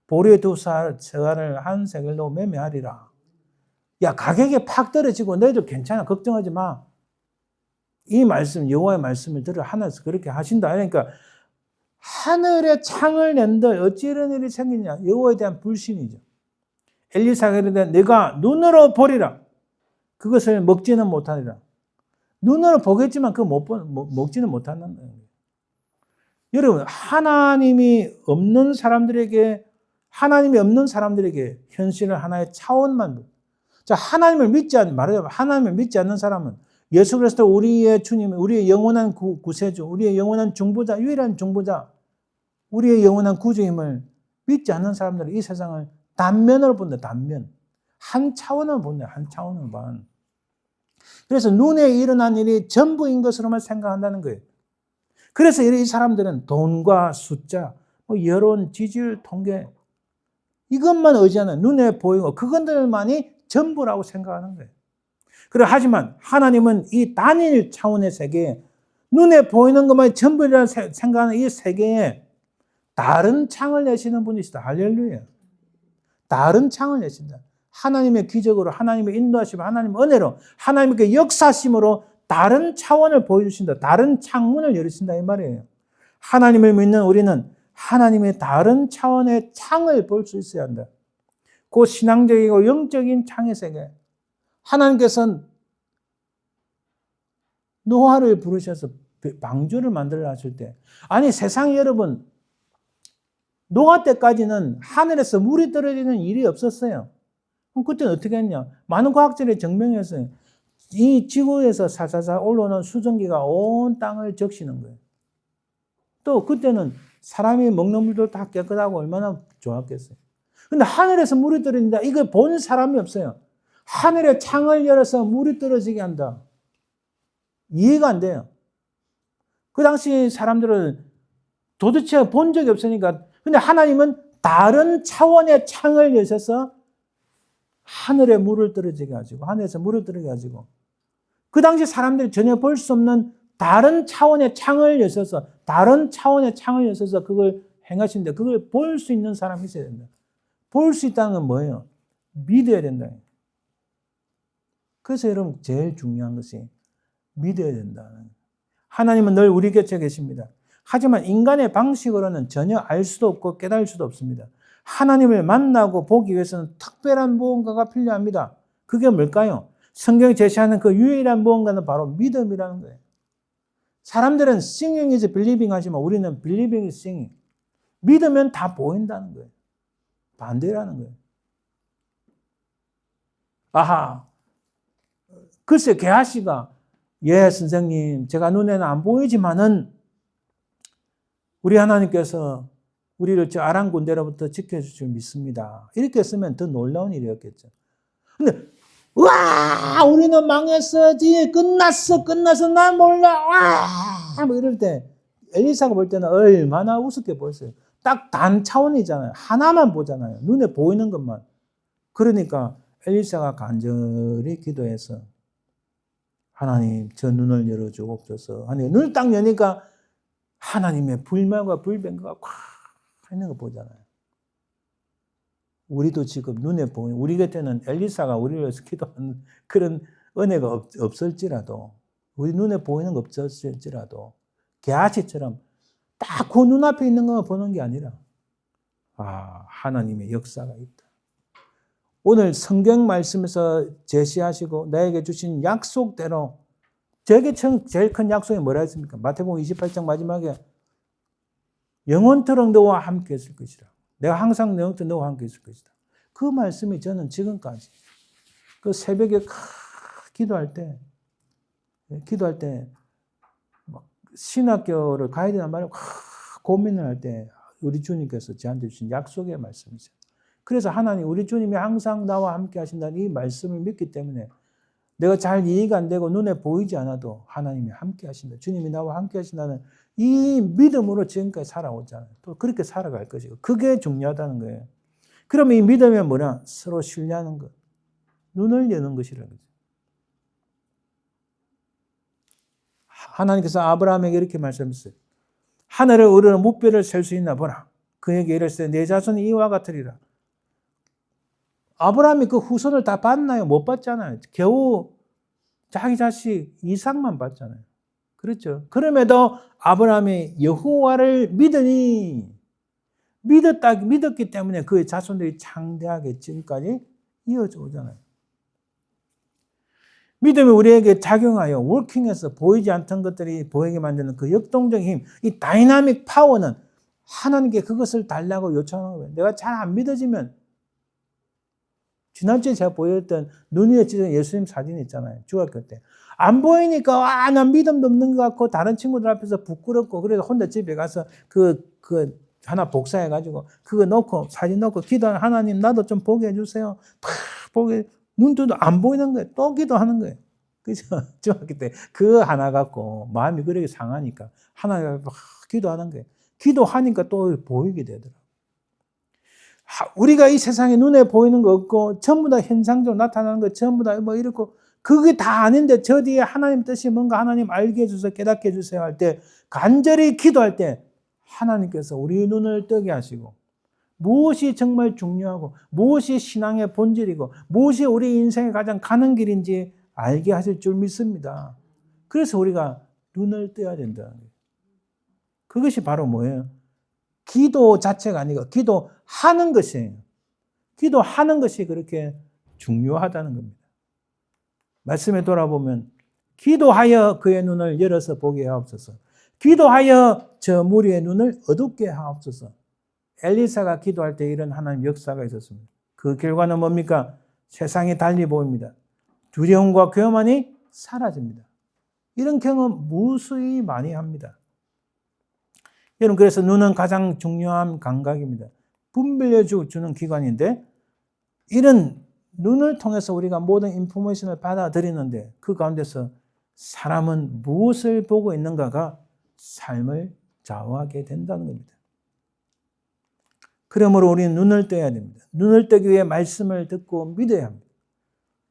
보리의 두 쌀을 한 세겔로 매매하리라. 야, 가격이 팍 떨어지고 너희들 괜찮아. 걱정하지 마. 이 말씀, 여호와의 말씀을 들어 하나님께서 그렇게 하신다. 그러니까 하늘에 창을 낸다. 어찌 이런 일이 생기냐. 여호와에 대한 불신이죠. 엘리사가 이르되 내가 눈으로 보리라. 그것을 먹지는 못하리라. 눈으로 보겠지만 먹지는 못한다는 거예요. 여러분, 하나님이 없는 사람들에게 현실을 하나의 차원만. 자, 하나님을 믿지 않는 사람은 예수 그리스도 우리의 주님, 우리의 영원한 구세주, 우리의 영원한 중보자, 유일한 중보자, 우리의 영원한 구주임을 믿지 않는 사람들은 이 세상을 단면으로 본다, 단면. 한 차원을 본다, 한 차원을 봐. 그래서 눈에 일어난 일이 전부인 것으로만 생각한다는 거예요. 그래서 이 사람들은 돈과 숫자, 여론, 지지율, 통계, 이것만 의지하는 눈에 보이고 그것들만이 전부라고 생각하는 거예요. 하지만 하나님은 이 단일 차원의 세계에 눈에 보이는 것만이 전부라고 생각하는 이 세계에 다른 창을 내시는 분이시다. 할렐루야. 다른 창을 내신다. 하나님의 기적으로, 하나님의 인도하심으로, 하나님의 은혜로, 하나님의 역사심으로 다른 차원을 보여주신다. 다른 창문을 열으신다. 이 말이에요. 하나님을 믿는 우리는 하나님의 다른 차원의 창을 볼 수 있어야 한다. 그 신앙적이고 영적인 창의 세계. 하나님께서는 노아를 부르셔서 방주를 만들어 하실 때, 아니 세상 여러분, 노아 때까지는 하늘에서 물이 떨어지는 일이 없었어요. 그럼 그때는 어떻게 했냐? 많은 과학자들이 증명했어요. 이 지구에서 살살살 올라오는 수증기가 온 땅을 적시는 거예요. 또 그때는 사람이 먹는 물도 다 깨끗하고 얼마나 좋았겠어요. 근데 하늘에서 물이 떨어진다. 이걸 본 사람이 없어요. 하늘에 창을 열어서 물이 떨어지게 한다. 이해가 안 돼요. 그 당시 사람들은 도대체 본 적이 없으니까. 근데 하나님은 다른 차원의 창을 여셔서 하늘에 물을 떨어지게 하시고, 하늘에서 물을 떨어지게 하시고, 그 당시 사람들이 전혀 볼 수 없는 다른 차원의 창을 여셔서, 그걸 행하시는데, 그걸 볼 수 있는 사람이 있어야 된다. 볼 수 있다는 건 뭐예요? 믿어야 된다. 그래서 여러분, 제일 중요한 것이 믿어야 된다. 하나님은 늘 우리 곁에 계십니다. 하지만 인간의 방식으로는 전혀 알 수도 없고 깨달을 수도 없습니다. 하나님을 만나고 보기 위해서는 특별한 무언가가 필요합니다. 그게 뭘까요? 성경이 제시하는 그 유일한 무언가는 바로 믿음이라는 거예요. 사람들은 singing is believing 하지만 우리는 believing is singing. 믿으면 다 보인다는 거예요. 반대라는 거예요. 아하. 글쎄, 개아씨가, 예, 선생님, 제가 눈에는 안 보이지만은 우리 하나님께서 우리를 저 아람 군대로부터 지켜줄 줄 믿습니다. 이렇게 했으면 더 놀라운 일이었겠죠. 근데, 와, 우리는 망했어. 끝났어. 난 몰라. 와, 뭐 이럴 때, 엘리사가 볼 때는 얼마나 우습게 보였어요. 딱 단 차원이잖아요. 하나만 보잖아요. 눈에 보이는 것만. 그러니까 엘리사가 간절히 기도해서 하나님, 저 눈을 열어주옵소서. 하니 눈을 딱 여니까 하나님의 불말과 불병거가 꽉 있는 거 보잖아요. 우리도 지금 눈에 보이는, 우리 곁에는 엘리사가 우리를 위해서 기도하는 그런 은혜가 없을지라도, 우리 눈에 보이는 거 없을지라도, 게하시처럼 딱 그 눈앞에 있는 것만 보는 게 아니라, 아, 하나님의 역사가 있다. 오늘 성경 말씀에서 제시하시고 나에게 주신 약속대로 제게 제일 큰 약속이 뭐라 했습니까? 마태복음 28장 마지막에 영원토록 너와 함께 있을 것이라. 내가 항상 영원토록 너와 함께 있을 것이다. 그 말씀이 저는 지금까지 그 새벽에 기도할 때 막 신학교를 가야 되나 말이야 고민을 할 때 우리 주님께서 저한테 주신 약속의 말씀이죠. 그래서 하나님 우리 주님이 항상 나와 함께 하신다는 이 말씀을 믿기 때문에 내가 잘 이해가 안 되고 눈에 보이지 않아도 하나님이 함께 하신다. 주님이 나와 함께 하신다는 이 믿음으로 지금까지 살아오잖아요. 또 그렇게 살아갈 것이고 그게 중요하다는 거예요. 그러면 이 믿음이 뭐냐? 서로 신뢰하는 것. 눈을 여는 것이라는 거죠. 하나님께서 아브라함에게 이렇게 말씀했어요. 하늘을 우러러 무뼈를 셀 수 있나 보라. 그에게 이르시되 내 자손이 이와 같으리라. 아브라함이 그 후손을 다 봤나요? 못 봤잖아요. 겨우 자기 자식 이삭만 봤잖아요. 그렇죠. 그럼에도 아브라함이 여호와를 믿었기 때문에 그의 자손들이 창대하게 지금까지 이어져 오잖아요. 믿음이 우리에게 작용하여 워킹해서 보이지 않던 것들이 보이게 만드는 그 역동적인 힘, 이 다이나믹 파워는 하나님께 그것을 달라고 요청하는 거예요. 내가 잘 안 믿어지면 지난주에 제가 보였던 눈 위에 찢은 예수님 사진 있잖아요. 중학교 때. 안 보이니까 난 믿음도 없는 것 같고 다른 친구들 앞에서 부끄럽고 그래서 혼자 집에 가서 그 하나 복사해가지고 그거 놓고 사진 놓고 기도하는 하나님 나도 좀 보게 해주세요. 보게 눈 뜨도 안 보이는 거예요. 또 기도하는 거예요. 그죠? 중학교 때 그 하나 갖고 마음이 그렇게 상하니까 하나님 기도하는 거예요. 기도하니까 또 보이게 되더라고요. 우리가 이 세상에 눈에 보이는 거 없고 전부 다 현상적으로 나타나는 거 전부 다 뭐 이렇고 그게 다 아닌데 저 뒤에 하나님 뜻이 뭔가 하나님 알게 해주세요. 깨닫게 해주세요 할 때 간절히 기도할 때 하나님께서 우리 눈을 뜨게 하시고 무엇이 정말 중요하고 무엇이 신앙의 본질이고 무엇이 우리 인생의 가장 가는 길인지 알게 하실 줄 믿습니다. 그래서 우리가 눈을 떠야 된다는 거예요. 그것이 바로 뭐예요? 기도 자체가 아니고 기도하는 것이에요. 기도하는 것이 그렇게 중요하다는 겁니다. 말씀에 돌아보면 기도하여 그의 눈을 열어서 보게 하옵소서. 기도하여 저 무리의 눈을 어둡게 하옵소서. 엘리사가 기도할 때 이런 하나님 역사가 있었습니다. 그 결과는 뭡니까? 세상이 달리 보입니다. 두려움과 교만이 사라집니다. 이런 경험 무수히 많이 합니다. 여러분 그래서 눈은 가장 중요한 감각입니다. 분별해 주는 기관인데 이런 눈을 통해서 우리가 모든 인포메이션을 받아들이는데 그 가운데서 사람은 무엇을 보고 있는가가 삶을 좌우하게 된다는 겁니다. 그러므로 우리는 눈을 떠야 됩니다. 눈을 뜨기 위해 말씀을 듣고 믿어야 합니다.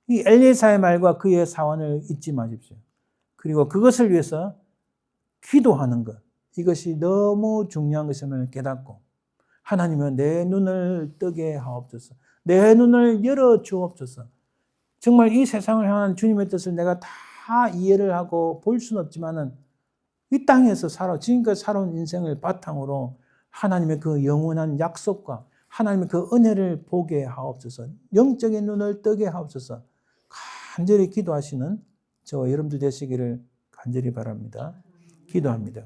이 엘리사의 말과 그의 사원을 잊지 마십시오. 그리고 그것을 위해서 기도하는 것. 이것이 너무 중요한 것임을 깨닫고 하나님은 내 눈을 뜨게 하옵소서. 내 눈을 열어 주옵소서. 정말 이 세상을 향한 주님의 뜻을 내가 다 이해를 하고 볼 수는 없지만은 이 땅에서 지금까지 살아온 인생을 바탕으로 하나님의 그 영원한 약속과 하나님의 그 은혜를 보게 하옵소서. 영적인 눈을 뜨게 하옵소서. 간절히 기도하시는 저와 여러분들 되시기를 간절히 바랍니다. 기도합니다.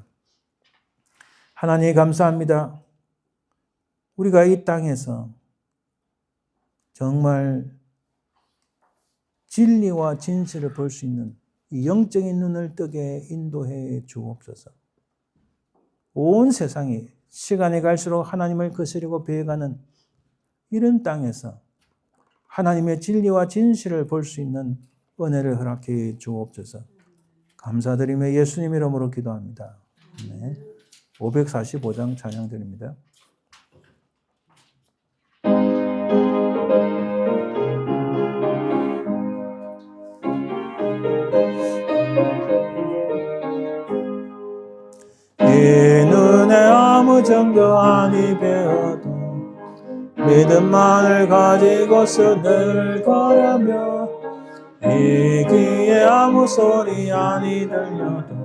하나님 감사합니다. 우리가 이 땅에서 정말 진리와 진실을 볼 수 있는 이 영적인 눈을 뜨게 인도해 주옵소서. 온 세상이 시간이 갈수록 하나님을 거스르고 배워가는 이런 땅에서 하나님의 진리와 진실을 볼 수 있는 은혜를 허락해 주옵소서. 감사드리며 예수님 이름으로 기도합니다. 네. 545장 찬양 드립니다. 이 눈에 아무 증거 아니 배워도 믿음만을 가지고서 늘 걸으며 이 귀에 아무 소리 아니 들려도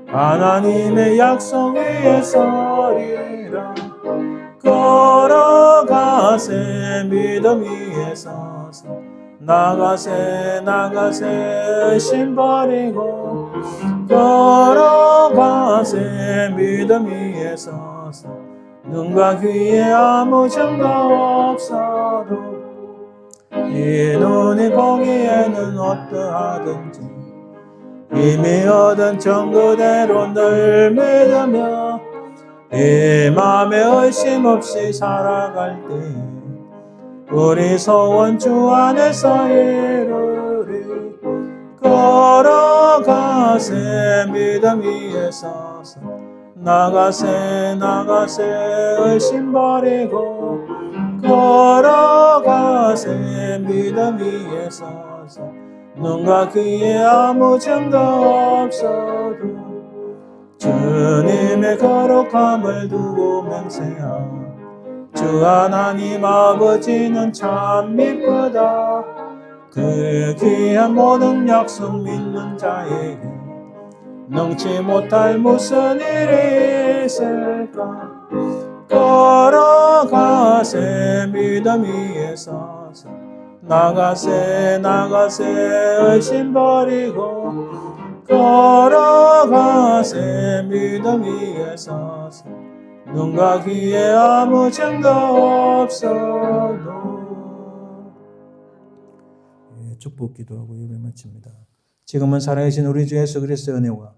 하나님의 약속 위에 서리라. 걸어가세 믿음 위에 서서 나가세 나가세 의심 버리고 걸어가세 믿음 위에 서서 눈과 귀에 아무 증거 없어도 이 눈이 보기에는 어떠하든지 이미 얻은 정그대로 늘 믿으며 이 맘에 의심 없이 살아갈 때 우리 소원 주 안에서 이루리 걸어가세 믿음 위에 서서 나가세 나가세 의심 버리고 걸어가세 믿음 위에 서서 눈과 귀에 아무 증거 없어도 주님의 거룩함을 두고 맹세하 주 하나님 아버지는 참 미쁘다 그 귀한 모든 약속 믿는 자에게 능치 못할 무슨 일이 있을까 걸어가세 믿음 위에 서서 나가세 나가세 의심 버리고 걸어가세 믿음 위에 서서 눈과 귀에 아무 증거 없어도 축복 기도하고 예배 마칩니다. 지금은 살아계신 우리 주 예수 그리스도의 은혜와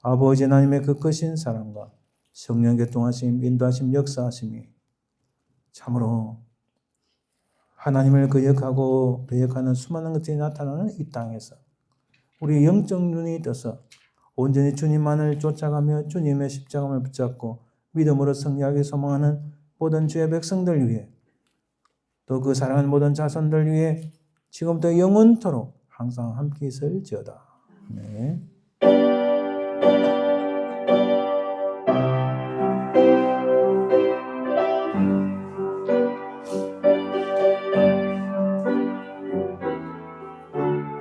아버지 하나님의 그 크신 사랑과 성령 교통하심 인도하심 역사하심이 참으로 하나님을 거역하고 배역하는 수많은 것들이 나타나는 이 땅에서 우리 영적 눈이 떠서 온전히 주님만을 쫓아가며 주님의 십자가를 붙잡고 믿음으로 승리하기 소망하는 모든 주의 백성들 위해 또 그 사랑하는 모든 자손들 위해 지금부터 영원토록 항상 함께 있을지어다. 네.